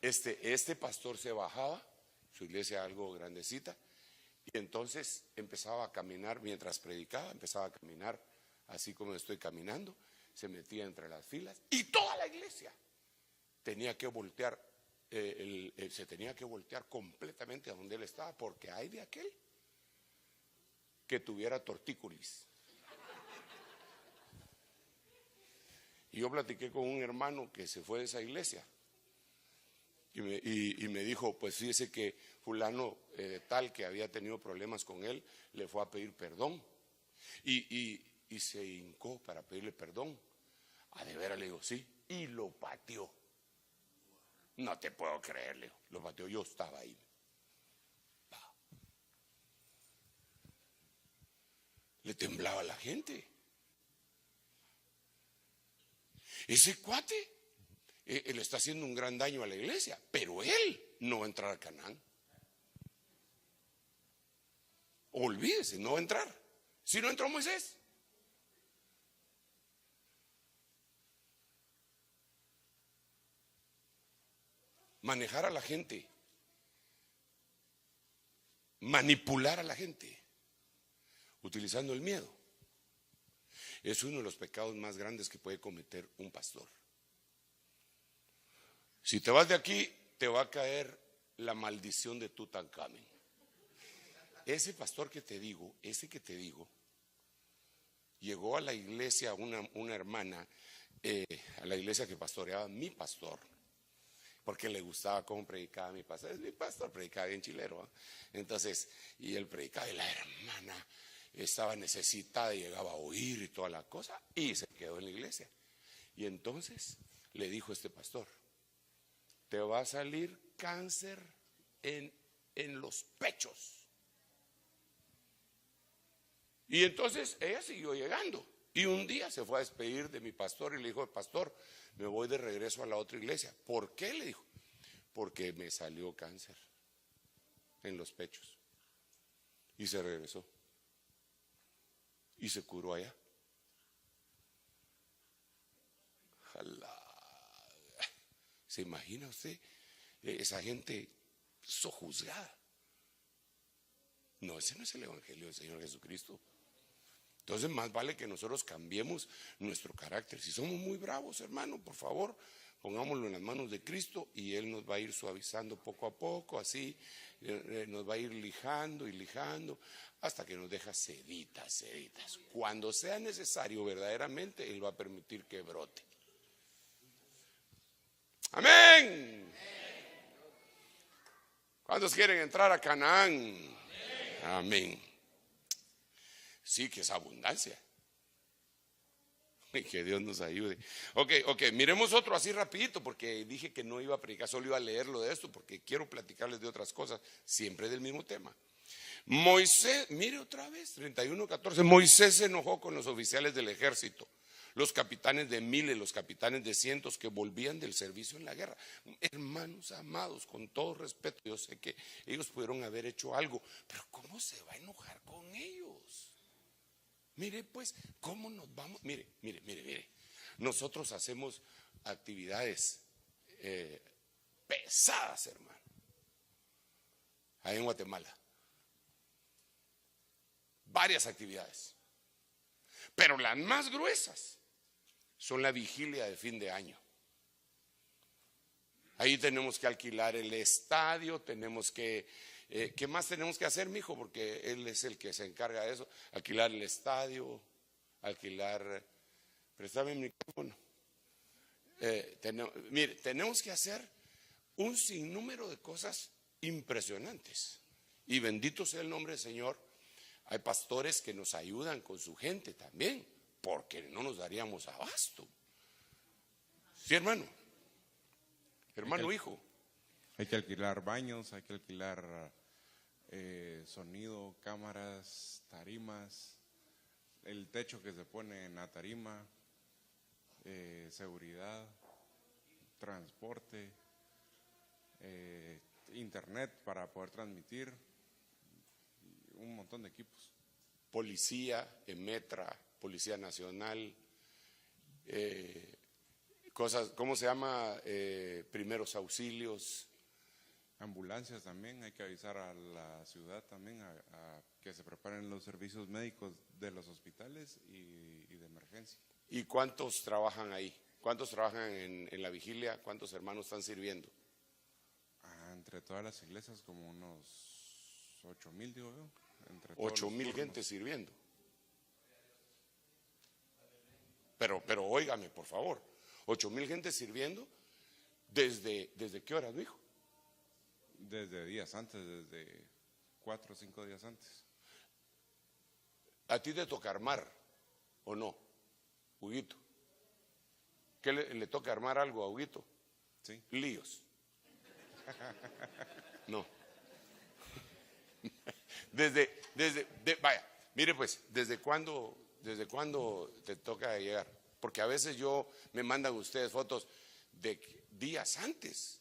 este pastor se bajaba, su iglesia algo grandecita, y entonces empezaba a caminar mientras predicaba, empezaba a caminar así como estoy caminando, se metía entre las filas y toda la iglesia tenía que voltear, se tenía que voltear completamente a donde él estaba, porque hay de aquel que tuviera tortícolis. Y yo platiqué con un hermano que se fue de esa iglesia y me dijo, pues fíjese que fulano tal que había tenido problemas con él, le fue a pedir perdón y se hincó para pedirle perdón. A de veras, le digo, sí, y lo pateó. No te puedo creer, le digo, lo pateó, yo estaba ahí. Le temblaba la gente. Ese cuate, él está haciendo un gran daño a la iglesia, pero él no va a entrar a Canaán. Olvídese, no va a entrar. Si no entró Moisés. Manejar a la gente, manipular a la gente, utilizando el miedo, es uno de los pecados más grandes que puede cometer un pastor. Si te vas de aquí, te va a caer la maldición de Tutankamón. Ese pastor que te digo, llegó a la iglesia una hermana, a la iglesia que pastoreaba mi pastor, porque le gustaba cómo predicaba mi pastor. Mi pastor predicaba bien chilero, ¿eh? Entonces, y él predicaba y la hermana estaba necesitada y llegaba a oír y toda la cosa, y se quedó en la iglesia. Y entonces le dijo este pastor, te va a salir cáncer en los pechos. Y entonces ella siguió llegando. Y un día se fue a despedir de mi pastor y le dijo, pastor, me voy de regreso a la otra iglesia. ¿Por qué? Le dijo, porque me salió cáncer en los pechos. Y se regresó. Y se curó allá. ¿Se imagina usted esa gente sojuzgada? No, ese no es el evangelio del Señor Jesucristo. Entonces más vale que nosotros cambiemos nuestro carácter. Si somos muy bravos, hermano, por favor, pongámoslo en las manos de Cristo y Él nos va a ir suavizando poco a poco, así nos va a ir lijando y lijando hasta que nos deja seditas. Cuando sea necesario verdaderamente, Él va a permitir que brote. Amén. ¿Cuántos quieren entrar a Canaán? Amén. Sí, que es abundancia. Y que Dios nos ayude. Ok, miremos otro así rapidito, porque dije que no iba a predicar, solo iba a leerlo de esto, porque quiero platicarles de otras cosas, siempre del mismo tema. Moisés, mire otra vez, 31:14, Moisés se enojó con los oficiales del ejército, los capitanes de miles, los capitanes de cientos que volvían del servicio en la guerra. Hermanos amados, con todo respeto, yo sé que ellos pudieron haber hecho algo, pero ¿cómo se va a enojar con ellos? Mire pues, ¿cómo nos vamos? Mire, nosotros hacemos actividades pesadas, hermano, ahí en Guatemala, varias actividades, pero las más gruesas son la vigilia de fin de año. Ahí tenemos que alquilar el estadio, tenemos que, ¿qué más tenemos que hacer, mijo? Porque él es el que se encarga de eso, alquilar el estadio, préstame el micrófono. Mire, tenemos que hacer un sinnúmero de cosas impresionantes. Y bendito sea el nombre del Señor, hay pastores que nos ayudan con su gente también, porque no nos daríamos abasto. Sí, hermano, hijo. Hay que alquilar baños, hay que alquilar sonido, cámaras, tarimas, el techo que se pone en la tarima, seguridad, transporte, internet para poder transmitir, un montón de equipos. Policía, EMETRA, Policía Nacional, cosas, ¿cómo se llama? Primeros auxilios. Ambulancias también, hay que avisar a la ciudad también a que se preparen los servicios médicos de los hospitales y de emergencia. ¿Y cuántos trabajan ahí? ¿Cuántos trabajan en la vigilia? ¿Cuántos hermanos están sirviendo? Entre todas las iglesias como unos 8,000, digo yo. Entre 8,000 gente sirviendo. Pero óigame, por favor, 8,000 gente sirviendo, ¿desde qué hora, hijo? Desde días antes, desde 4 o 5 días antes. ¿A ti te toca armar o no, Huguito? ¿Qué le toca armar algo a Huguito? Sí. Líos. No. Vaya, mire pues, ¿desde cuándo te toca llegar? Porque a veces me mandan ustedes fotos de días antes.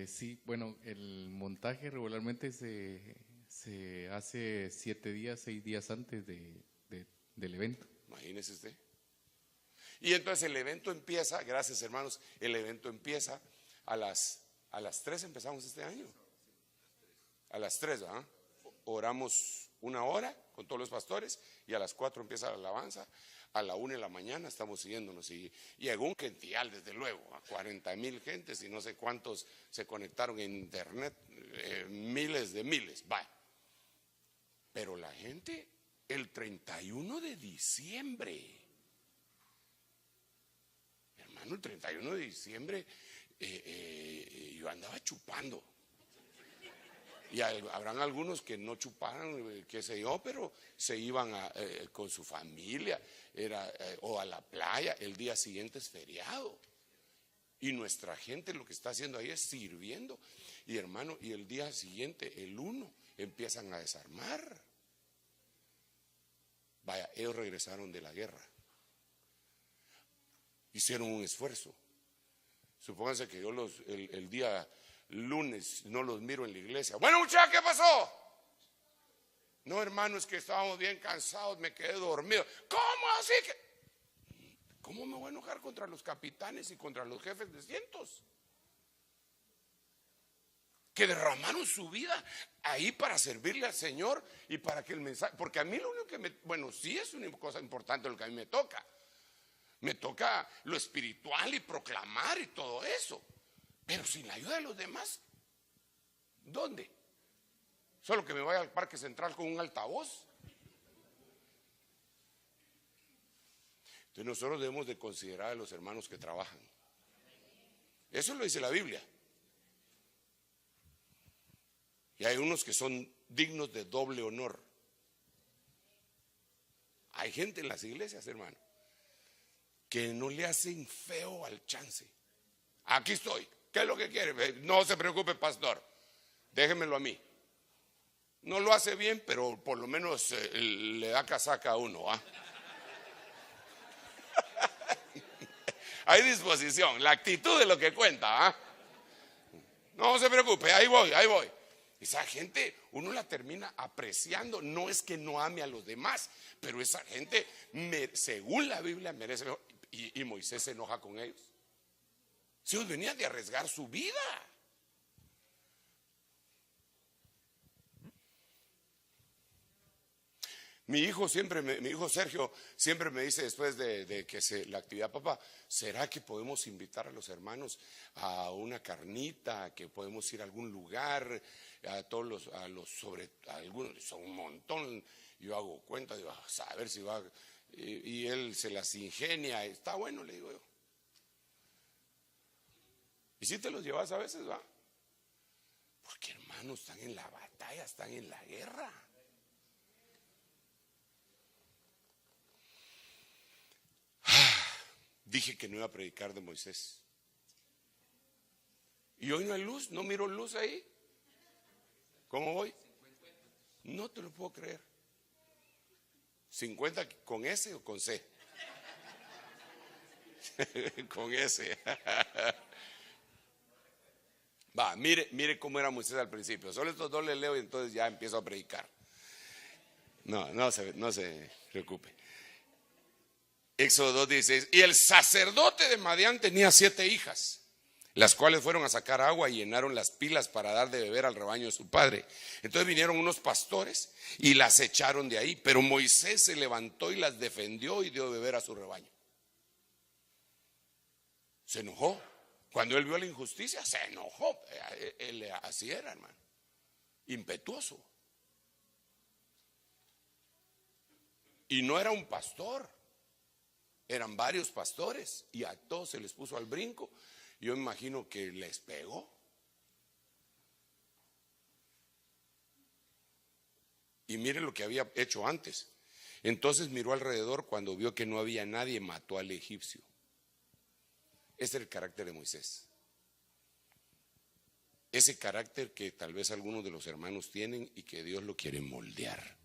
Sí, bueno, el montaje regularmente se hace 7 días, 6 días antes del evento. Imagínese usted. Y entonces el evento empieza, gracias hermanos, el evento empieza a las 3 empezamos este año. A las 3, ¿verdad? Oramos 1 hora con todos los pastores y a las 4 empieza la alabanza. A la 1 de la mañana estamos siguiéndonos y llegó un gential, desde luego, a 40,000 gentes y no sé cuántos se conectaron en internet, miles de miles, va. Pero la gente, el 31 de diciembre, hermano, el 31 de diciembre yo andaba chupando. Y habrán algunos que no chuparan, qué sé yo, pero se iban con su familia o a la playa. El día siguiente es feriado. Y nuestra gente lo que está haciendo ahí es sirviendo. Y hermano, y el día siguiente, el 1, empiezan a desarmar. Vaya, ellos regresaron de la guerra. Hicieron un esfuerzo. Supónganse que yo el día lunes no los miro en la iglesia. Bueno, muchachos, ¿qué pasó? No, hermano, es que estábamos bien cansados, me quedé dormido. ¿Cómo así que? ¿Cómo me voy a enojar contra los capitanes y contra los jefes de cientos? Que derramaron su vida ahí para servirle al Señor y para que el mensaje, porque a mí lo único bueno, sí es una cosa importante lo que a mí me toca. Me toca lo espiritual y proclamar y todo eso. Pero sin la ayuda de los demás, ¿dónde? Solo que me vaya al Parque Central con un altavoz. Entonces nosotros debemos de considerar a los hermanos que trabajan. Eso lo dice la Biblia. Y hay unos que son dignos de doble honor. Hay gente en las iglesias, hermano, que no le hacen feo al chance. Aquí estoy. ¿Qué es lo que quiere? No se preocupe, pastor. Déjemelo a mí. No lo hace bien, pero por lo menos le da casaca a uno. Hay disposición. La actitud es lo que cuenta. No se preocupe, ahí voy. Esa gente uno la termina apreciando. No es que no ame a los demás, pero esa gente, según la Biblia, merece mejor. Y Moisés se enoja con ellos. Si ellos venían de arriesgar su vida. Mi hijo Sergio siempre me dice después de que la actividad, papá, ¿será que podemos invitar a los hermanos a una carnita, que podemos ir a algún lugar, a algunos son un montón? Yo hago cuenta, digo, a saber si va, y él se las ingenia, está bueno, le digo yo. Y si te los llevas a veces, va, porque hermanos están en la batalla, están en la guerra. Dije que no iba a predicar de Moisés. Y hoy no hay luz, no miro luz ahí. ¿Cómo voy? No te lo puedo creer. 50 con S o con C. Con S. Va, mire cómo era Moisés al principio. Solo estos dos les leo y entonces ya empiezo a predicar. No se preocupe. Éxodo 2:16. Y el sacerdote de Madián tenía 7 hijas, las cuales fueron a sacar agua y llenaron las pilas para dar de beber al rebaño de su padre. Entonces vinieron unos pastores y las echaron de ahí. Pero Moisés se levantó y las defendió y dio de beber a su rebaño. Se enojó. Cuando él vio la injusticia, se enojó. Él así era, hermano. Impetuoso. Y no era un pastor. Eran varios pastores y a todos se les puso al brinco. Yo imagino que les pegó. Y mire lo que había hecho antes. Entonces miró alrededor, cuando vio que no había nadie, mató al egipcio. Ese es el carácter de Moisés. Ese carácter que tal vez algunos de los hermanos tienen y que Dios lo quiere moldear.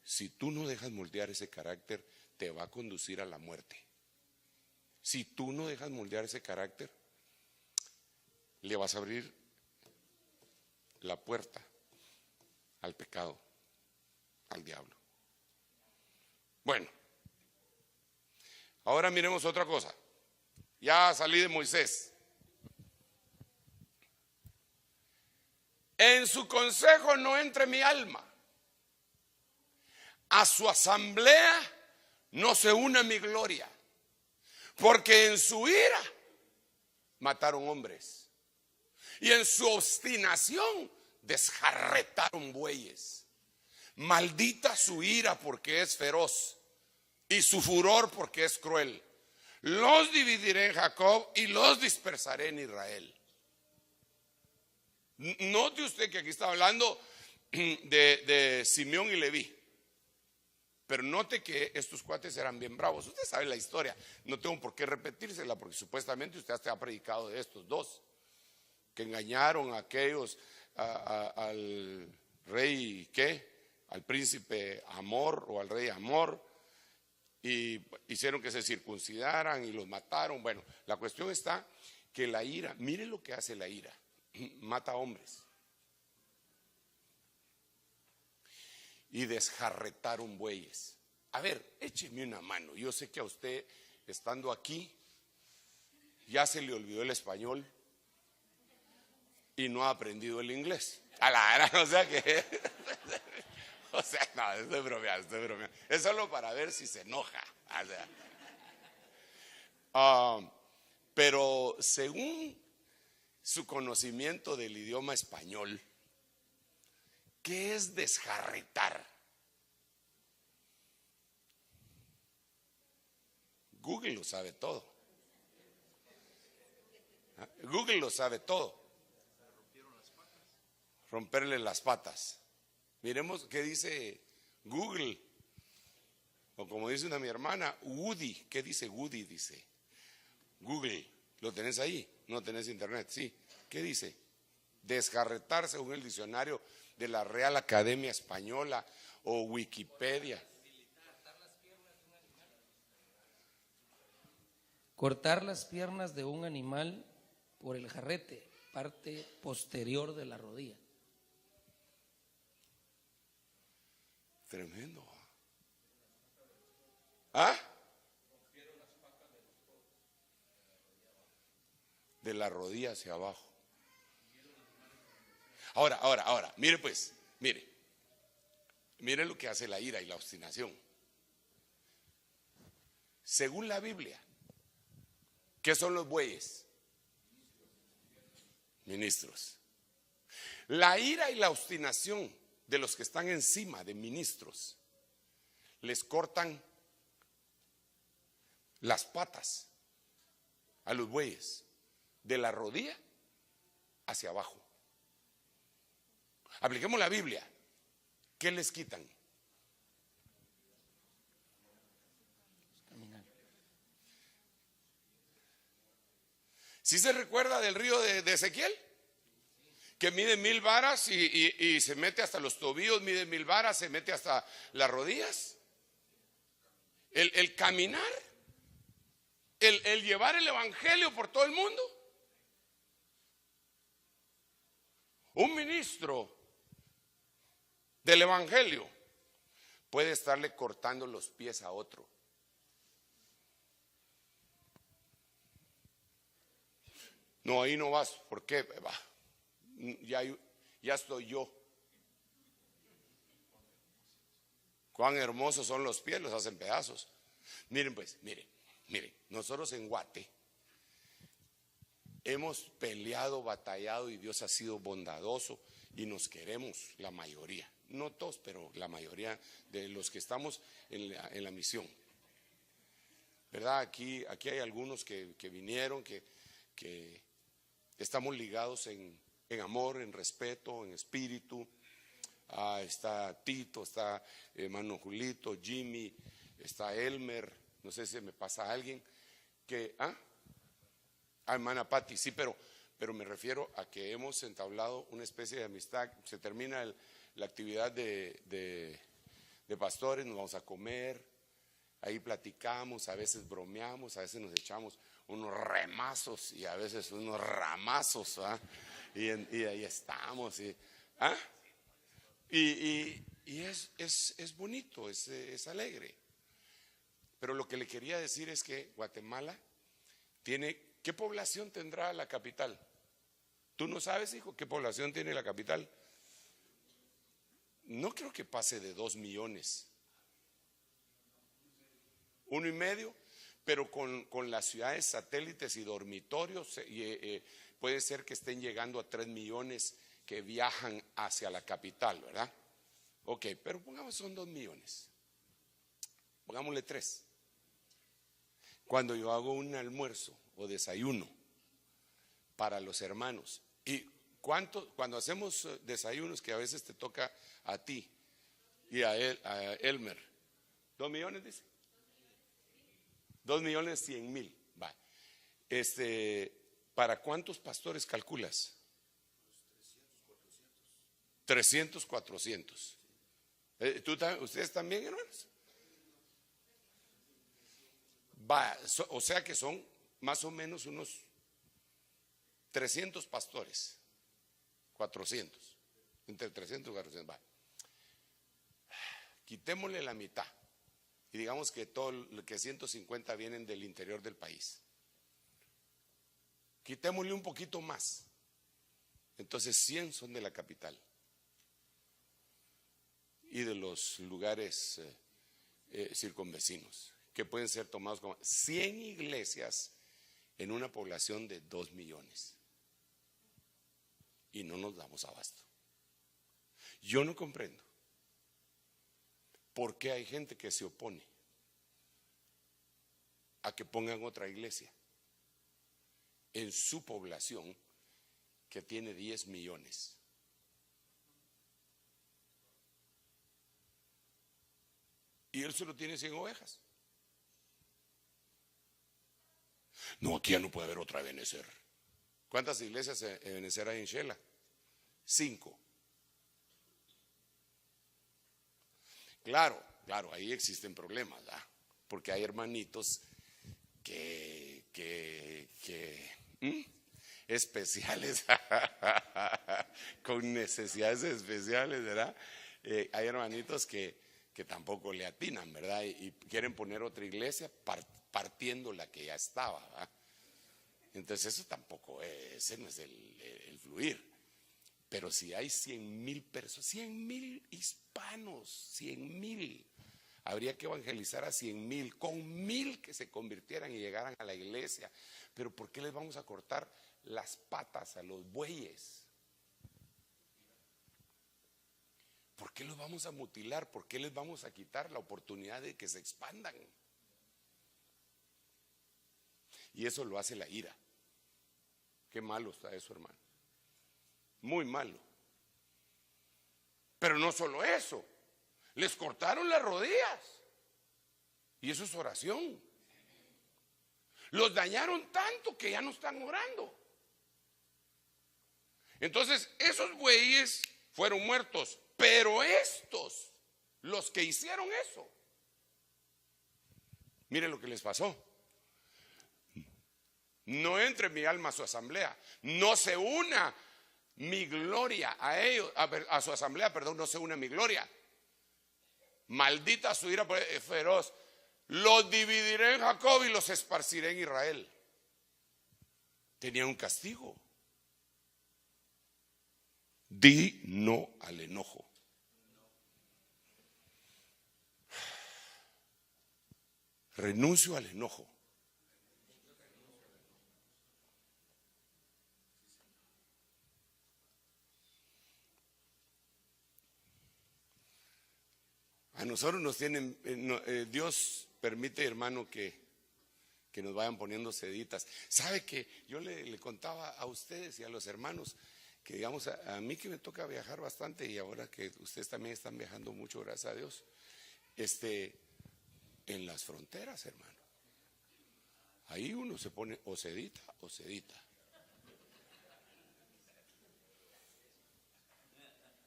Si tú no dejas moldear ese carácter, te va a conducir a la muerte. Si tú no dejas moldear ese carácter, le vas a abrir la puerta al pecado, al diablo. Bueno, ahora miremos otra cosa. Ya salí de Moisés. En su consejo no entre mi alma. A su asamblea no se une mi gloria, porque en su ira mataron hombres y en su obstinación desjarretaron bueyes. Maldita su ira porque es feroz y su furor porque es cruel. Los dividiré en Jacob y los dispersaré en Israel. Note usted que aquí está hablando de Simeón y Leví. Pero note que estos cuates eran bien bravos. Usted sabe la historia. No tengo por qué repetírsela porque supuestamente usted hasta ha predicado de estos dos que engañaron a aquellos, al rey, ¿qué? Al príncipe Amor o al rey Amor, y hicieron que se circuncidaran y los mataron. Bueno, la cuestión está que la ira, mire lo que hace la ira, mata hombres. Y desjarretaron bueyes. A ver, écheme una mano. Yo sé que a usted, estando aquí, ya se le olvidó el español y no ha aprendido el inglés. A la gran, o sea que o sea, no, estoy bromeando. Es solo para ver si se enoja. O sea, pero según su conocimiento del idioma español, ¿qué es desjarretar? Google lo sabe todo. Google lo sabe todo. Romperle las patas. Miremos qué dice Google. O como dice una mi hermana, Woody. ¿Qué dice Woody? Dice Google. ¿Lo tenés ahí? ¿No tenés internet? Sí. ¿Qué dice? Desjarretar según el diccionario de la Real Academia Española o Wikipedia. Cortar las piernas de un animal por el jarrete, parte posterior de la rodilla. Tremendo. ¿Ah? De la rodilla hacia abajo. Ahora, mire pues, mire lo que hace la ira y la obstinación. Según la Biblia, ¿qué son los bueyes? Ministros. La ira y la obstinación de los que están encima de ministros les cortan las patas a los bueyes de la rodilla hacia abajo. Apliquemos la Biblia. ¿Qué les quitan? ¿Sí se recuerda del río de Ezequiel? Que mide 1000 varas y se mete hasta los tobillos, mide 1000 varas, se mete hasta las rodillas. El caminar, el llevar el evangelio por todo el mundo. Un ministro del evangelio puede estarle cortando los pies a otro. No, ahí no vas. ¿Por qué? Ya estoy yo. Cuán hermosos son los pies, los hacen pedazos. Miren pues, miren, nosotros en Guate hemos peleado, batallado y Dios ha sido bondadoso y nos queremos la mayoría. No todos, pero la mayoría de los que estamos en la misión. ¿Verdad? Aquí hay algunos que vinieron, que estamos ligados en amor, en respeto, en espíritu. Está Tito, está hermano Julito, Jimmy, está Elmer, no sé si me pasa alguien que, hermana Patti, sí, pero me refiero a que hemos entablado una especie de amistad. Se termina la actividad de pastores, nos vamos a comer, ahí platicamos, a veces bromeamos, a veces nos echamos unos remazos y a veces unos ramazos, y ahí estamos, y es bonito, es alegre. Pero lo que le quería decir es que Guatemala tiene, ¿qué población tendrá la capital? ¿Tú no sabes, hijo, qué población tiene la capital? No creo que pase de 2 millones. 1,5, pero con las ciudades satélites y dormitorios puede ser que estén llegando a 3 millones que viajan hacia la capital, ¿verdad? Ok, pero pongamos son 2 millones. Pongámosle 3. Cuando yo hago un almuerzo o desayuno para los hermanos, y cuando hacemos desayunos que a veces te toca a ti y a Elmer, 2 millones dice. 2,100,000. Va. ¿Para cuántos pastores calculas? 300, 400. ¿Ustedes también, hermanos? Va, o sea que son más o menos unos 300 pastores. 400. Entre 300 y 400. Va. Quitémosle la mitad. Y digamos que 150 vienen del interior del país. Quitémosle un poquito más. Entonces 100 son de la capital y de los lugares circunvecinos, que pueden ser tomados como 100 iglesias en una población de 2 millones. Y no nos damos abasto. Yo no comprendo por qué hay gente que se opone a que pongan otra iglesia en su población que tiene 10 millones. Y él solo tiene 100 ovejas. No, aquí ya no puede haber otra Ebenezer. ¿Cuántas iglesias Ebenezer hay en Shela? 5. Claro, ahí existen problemas, ¿verdad? Porque hay hermanitos especiales, con necesidades especiales, ¿verdad? Hay hermanitos que tampoco le atinan, ¿verdad? Y quieren poner otra iglesia partiendo la que ya estaba, ¿verdad? Entonces eso tampoco, ese no es el fluir. Pero si hay 100,000 personas, 100,000 hispanos, 100,000, habría que evangelizar a 100,000, con 1,000 que se convirtieran y llegaran a la iglesia. Pero ¿por qué les vamos a cortar las patas a los bueyes? ¿Por qué los vamos a mutilar? ¿Por qué les vamos a quitar la oportunidad de que se expandan? Y eso lo hace la ira. Qué malo está eso, hermano. Muy malo. Pero no solo eso, les cortaron las rodillas. Y eso es oración. Los dañaron tanto que ya no están orando. Entonces, esos güeyes fueron muertos, pero estos, los que hicieron eso, miren lo que les pasó. No entre mi alma a su asamblea, no se una mi gloria a ellos, a su asamblea, perdón, no se une mi gloria. Maldita su ira feroz. Los dividiré en Jacob y los esparciré en Israel. Tenía un castigo. Di no al enojo. Renuncio al enojo. A nosotros nos tienen, Dios permite, hermano, que nos vayan poniendo seditas. ¿Sabe que yo le contaba a ustedes y a los hermanos que, digamos, a mí que me toca viajar bastante y ahora que ustedes también están viajando mucho, gracias a Dios, en las fronteras, hermano, ahí uno se pone o sedita o sedita.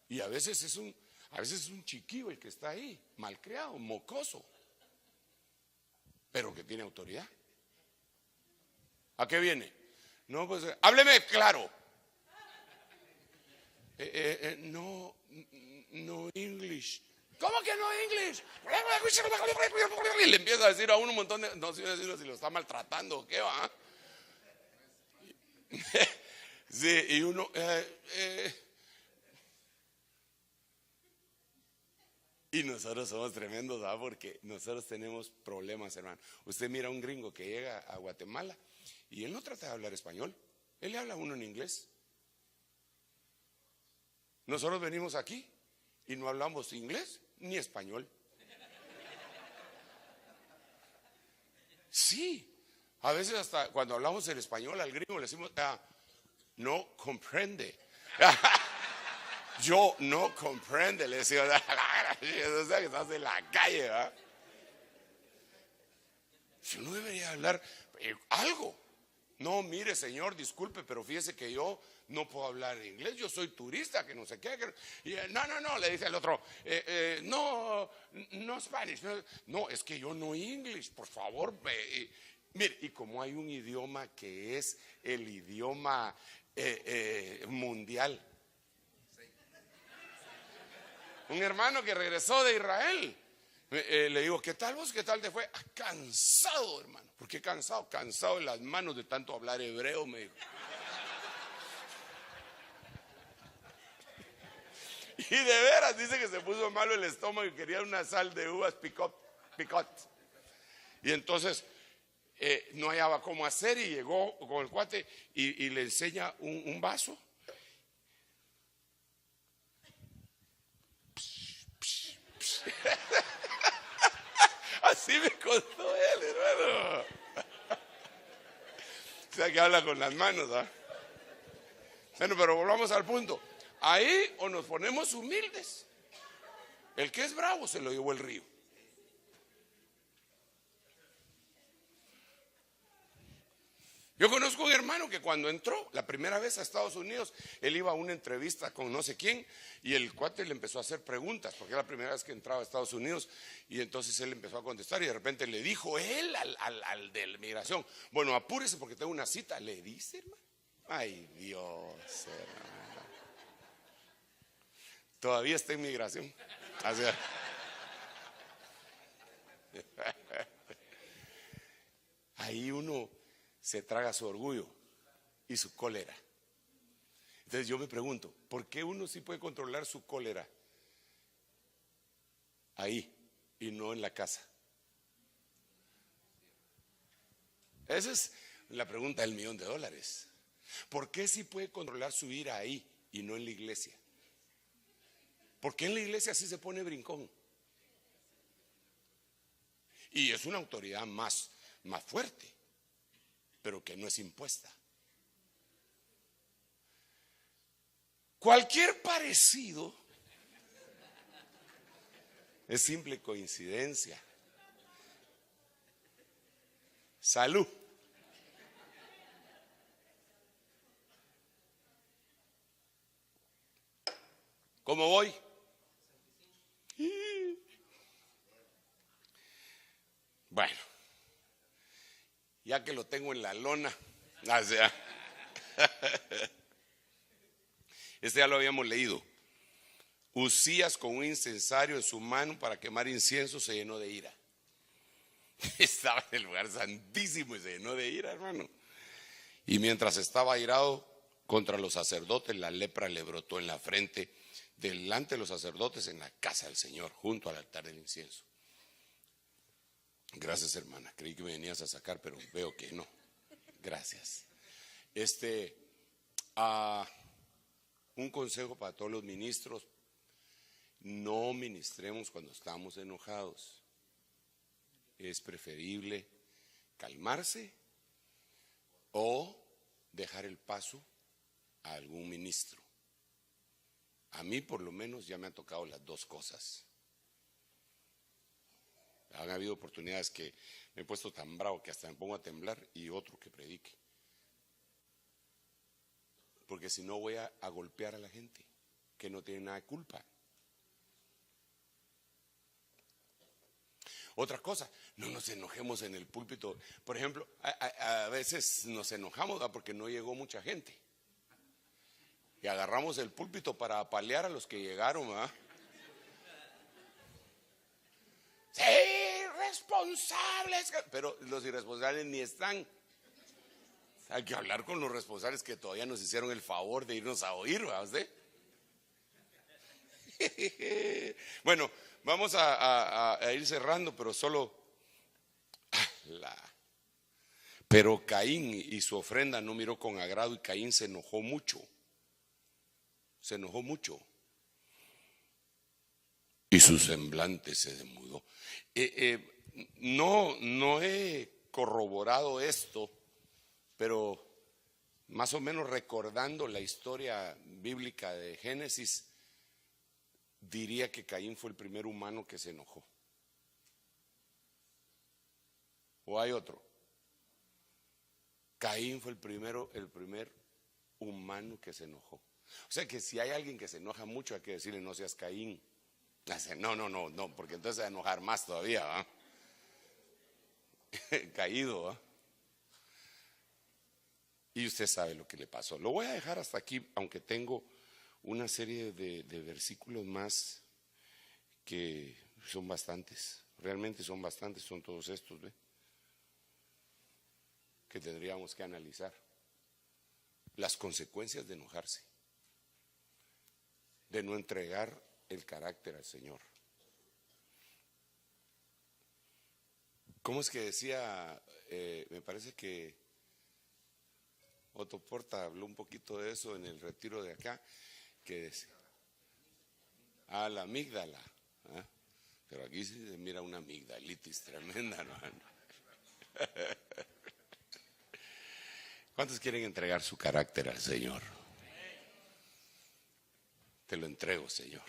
Y a veces es un chiquillo el que está ahí, malcriado, mocoso, pero que tiene autoridad. ¿A qué viene? No, pues hábleme claro. No English. ¿Cómo que no English? Y le empieza a decir a uno un montón de, no sé si lo está maltratando o qué va. Sí, y uno y nosotros somos tremendos, ¿verdad? Porque nosotros tenemos problemas, hermano. Usted mira a un gringo que llega a Guatemala y él no trata de hablar español, él le habla a uno en inglés. Nosotros venimos aquí y no hablamos inglés ni español. Sí, a veces hasta cuando hablamos el español al gringo le decimos, no comprende. Yo no comprende, le decía, o sea que estás en la calle, ¿verdad? Si uno debería hablar algo. No, mire, señor, disculpe, pero fíjese que yo no puedo hablar inglés, yo soy turista, que no sé qué. Y, no, le dice el otro, no Spanish, no, es que yo no English, por favor. Mire, y como hay un idioma que es el idioma mundial. Un hermano que regresó de Israel, le digo, ¿qué tal vos? ¿Qué tal te fue? Cansado, hermano. ¿Por qué cansado? Cansado en las manos de tanto hablar hebreo, me dijo. Y de veras dice que se puso malo el estómago y quería una sal de uvas picot. Y entonces no hallaba cómo hacer y llegó con el cuate y le enseña un vaso. Así me contó él, hermano. O sea que habla con las manos, ¿ah? Bueno, pero volvamos al punto. Ahí o nos ponemos humildes. El que es bravo se lo llevó el río. Yo conozco un hermano que cuando entró la primera vez a Estados Unidos, él iba a una entrevista con no sé quién y el cuate le empezó a hacer preguntas porque era la primera vez que entraba a Estados Unidos y entonces él empezó a contestar y de repente le dijo él al de la migración, bueno, apúrese porque tengo una cita, le dice, hermano. Ay, Dios, hermano. Todavía está en migración. Así. Ahí uno se traga su orgullo y su cólera. Entonces yo me pregunto, ¿por qué uno sí puede controlar su cólera ahí y no en la casa? Esa es la pregunta del $1.000.000. ¿Por qué sí puede controlar su ira ahí y no en la iglesia? ¿Por qué en la iglesia sí se pone brincón? Y es una autoridad más fuerte, pero que no es impuesta. Cualquier parecido es simple coincidencia. Salud. ya que lo tengo en la lona. O sea, este ya lo habíamos leído. Usías, con un incensario en su mano para quemar incienso, se llenó de ira. Estaba en el lugar santísimo y se llenó de ira, hermano. Y mientras estaba airado contra los sacerdotes, la lepra le brotó en la frente, delante de los sacerdotes, en la casa del Señor, junto al altar del incienso. Gracias, hermana. Creí que me venías a sacar, pero veo que no. Gracias. Un consejo para todos los ministros: no ministremos cuando estamos enojados. Es preferible calmarse o dejar el paso a algún ministro. A mí, por lo menos, ya me han tocado las dos cosas. Han habido oportunidades que me he puesto tan bravo que hasta me pongo a temblar, y otro que predique. Porque si no, voy a golpear a la gente que no tiene nada de culpa. Otra cosa, no nos enojemos en el púlpito. Por ejemplo, a veces nos enojamos, ¿verdad?, porque no llegó mucha gente. Y agarramos el púlpito para apalear a los que llegaron, ¿verdad? Sí, responsables. Pero los irresponsables ni están. Hay que hablar con los responsables que todavía nos hicieron el favor de irnos a oír, ¿verdad usted? Bueno, vamos a ir cerrando, pero solo. Pero Caín y su ofrenda no miró con agrado, y Caín se enojó mucho. Se enojó mucho. Y su semblante se demudó. No he corroborado esto, pero más o menos recordando la historia bíblica de Génesis, diría que Caín fue el primer humano que se enojó. ¿O hay otro? Caín fue el primer humano que se enojó. O sea que si hay alguien que se enoja mucho, hay que decirle: no seas Caín. No, porque entonces se va a enojar más todavía, ¿va? Caído, ¿va? Y usted sabe lo que le pasó. Lo voy a dejar hasta aquí, aunque tengo una serie de versículos más que son bastantes. Realmente son bastantes, son todos estos, ¿ve?, que tendríamos que analizar. Las consecuencias de enojarse, de no entregar el carácter al Señor. ¿Cómo es que decía? Me parece que Otto Porta habló un poquito de eso en el retiro de acá, que decía: la amígdala, ¿eh? Pero aquí sí se mira una amigdalitis tremenda, ¿no? ¿Cuántos quieren entregar su carácter al Señor? Te lo entrego, Señor.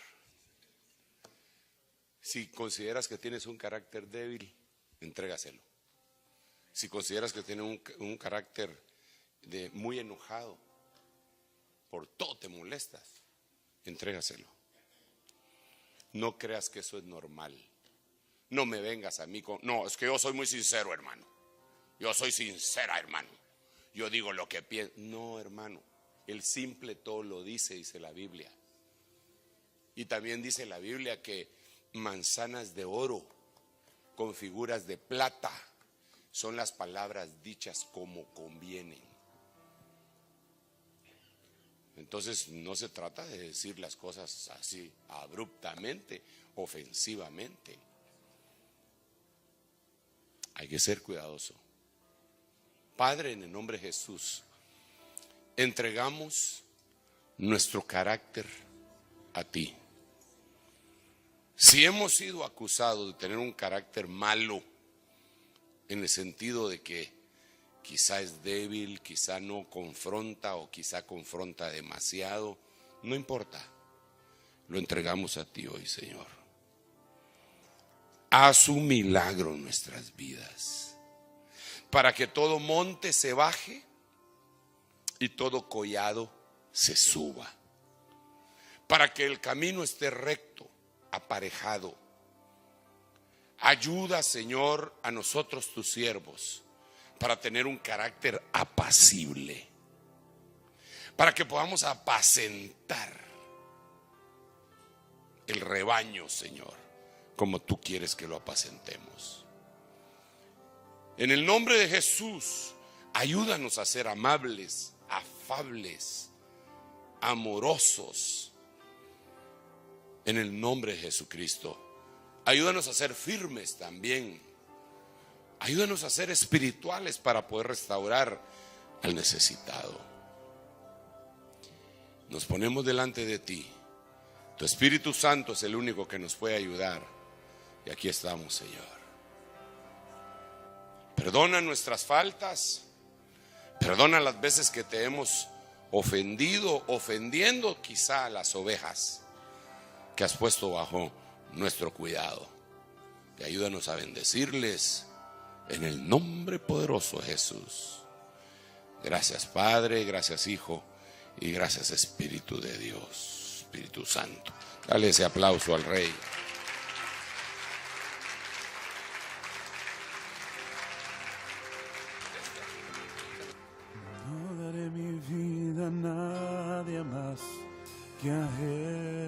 Si consideras que tienes un carácter débil, entrégaselo. Si consideras que tienes un carácter muy enojado, por todo te molestas, entrégaselo. No creas que eso es normal. No me vengas a mí con: no, es que yo soy muy sincero, hermano. Yo soy sincera, hermano. Yo digo lo que pienso. No, hermano. El simple todo lo dice la Biblia. Y también dice la Biblia que manzanas de oro con figuras de plata son las palabras dichas como convienen. Entonces no se trata de decir las cosas así abruptamente, ofensivamente. Hay que ser cuidadoso. Padre, en el nombre de Jesús, entregamos nuestro carácter a ti. Si hemos sido acusados de tener un carácter malo, en el sentido de que quizá es débil, quizá no confronta, o quizá confronta demasiado, no importa, lo entregamos a ti hoy, Señor. Haz un milagro en nuestras vidas, para que todo monte se baje y todo collado se suba, para que el camino esté recto, aparejado. Ayuda, Señor, a nosotros tus siervos, para tener un carácter apacible, para que podamos apacentar el rebaño, Señor, como tú quieres que lo apacentemos. En el nombre de Jesús, ayúdanos a ser amables, afables, amorosos. En el nombre de Jesucristo, ayúdanos a ser firmes también. Ayúdanos a ser espirituales para poder restaurar al necesitado. Nos ponemos delante de ti. Tu Espíritu Santo es el único que nos puede ayudar. Y aquí estamos, Señor. Perdona nuestras faltas. Perdona las veces que te hemos ofendido, ofendiendo quizá a las ovejas que has puesto bajo nuestro cuidado. Y ayúdanos a bendecirles en el nombre poderoso de Jesús. Gracias, Padre, gracias, Hijo, y gracias, Espíritu de Dios, Espíritu Santo. Dale ese aplauso al Rey. No daré mi vida a nadie más que a Él.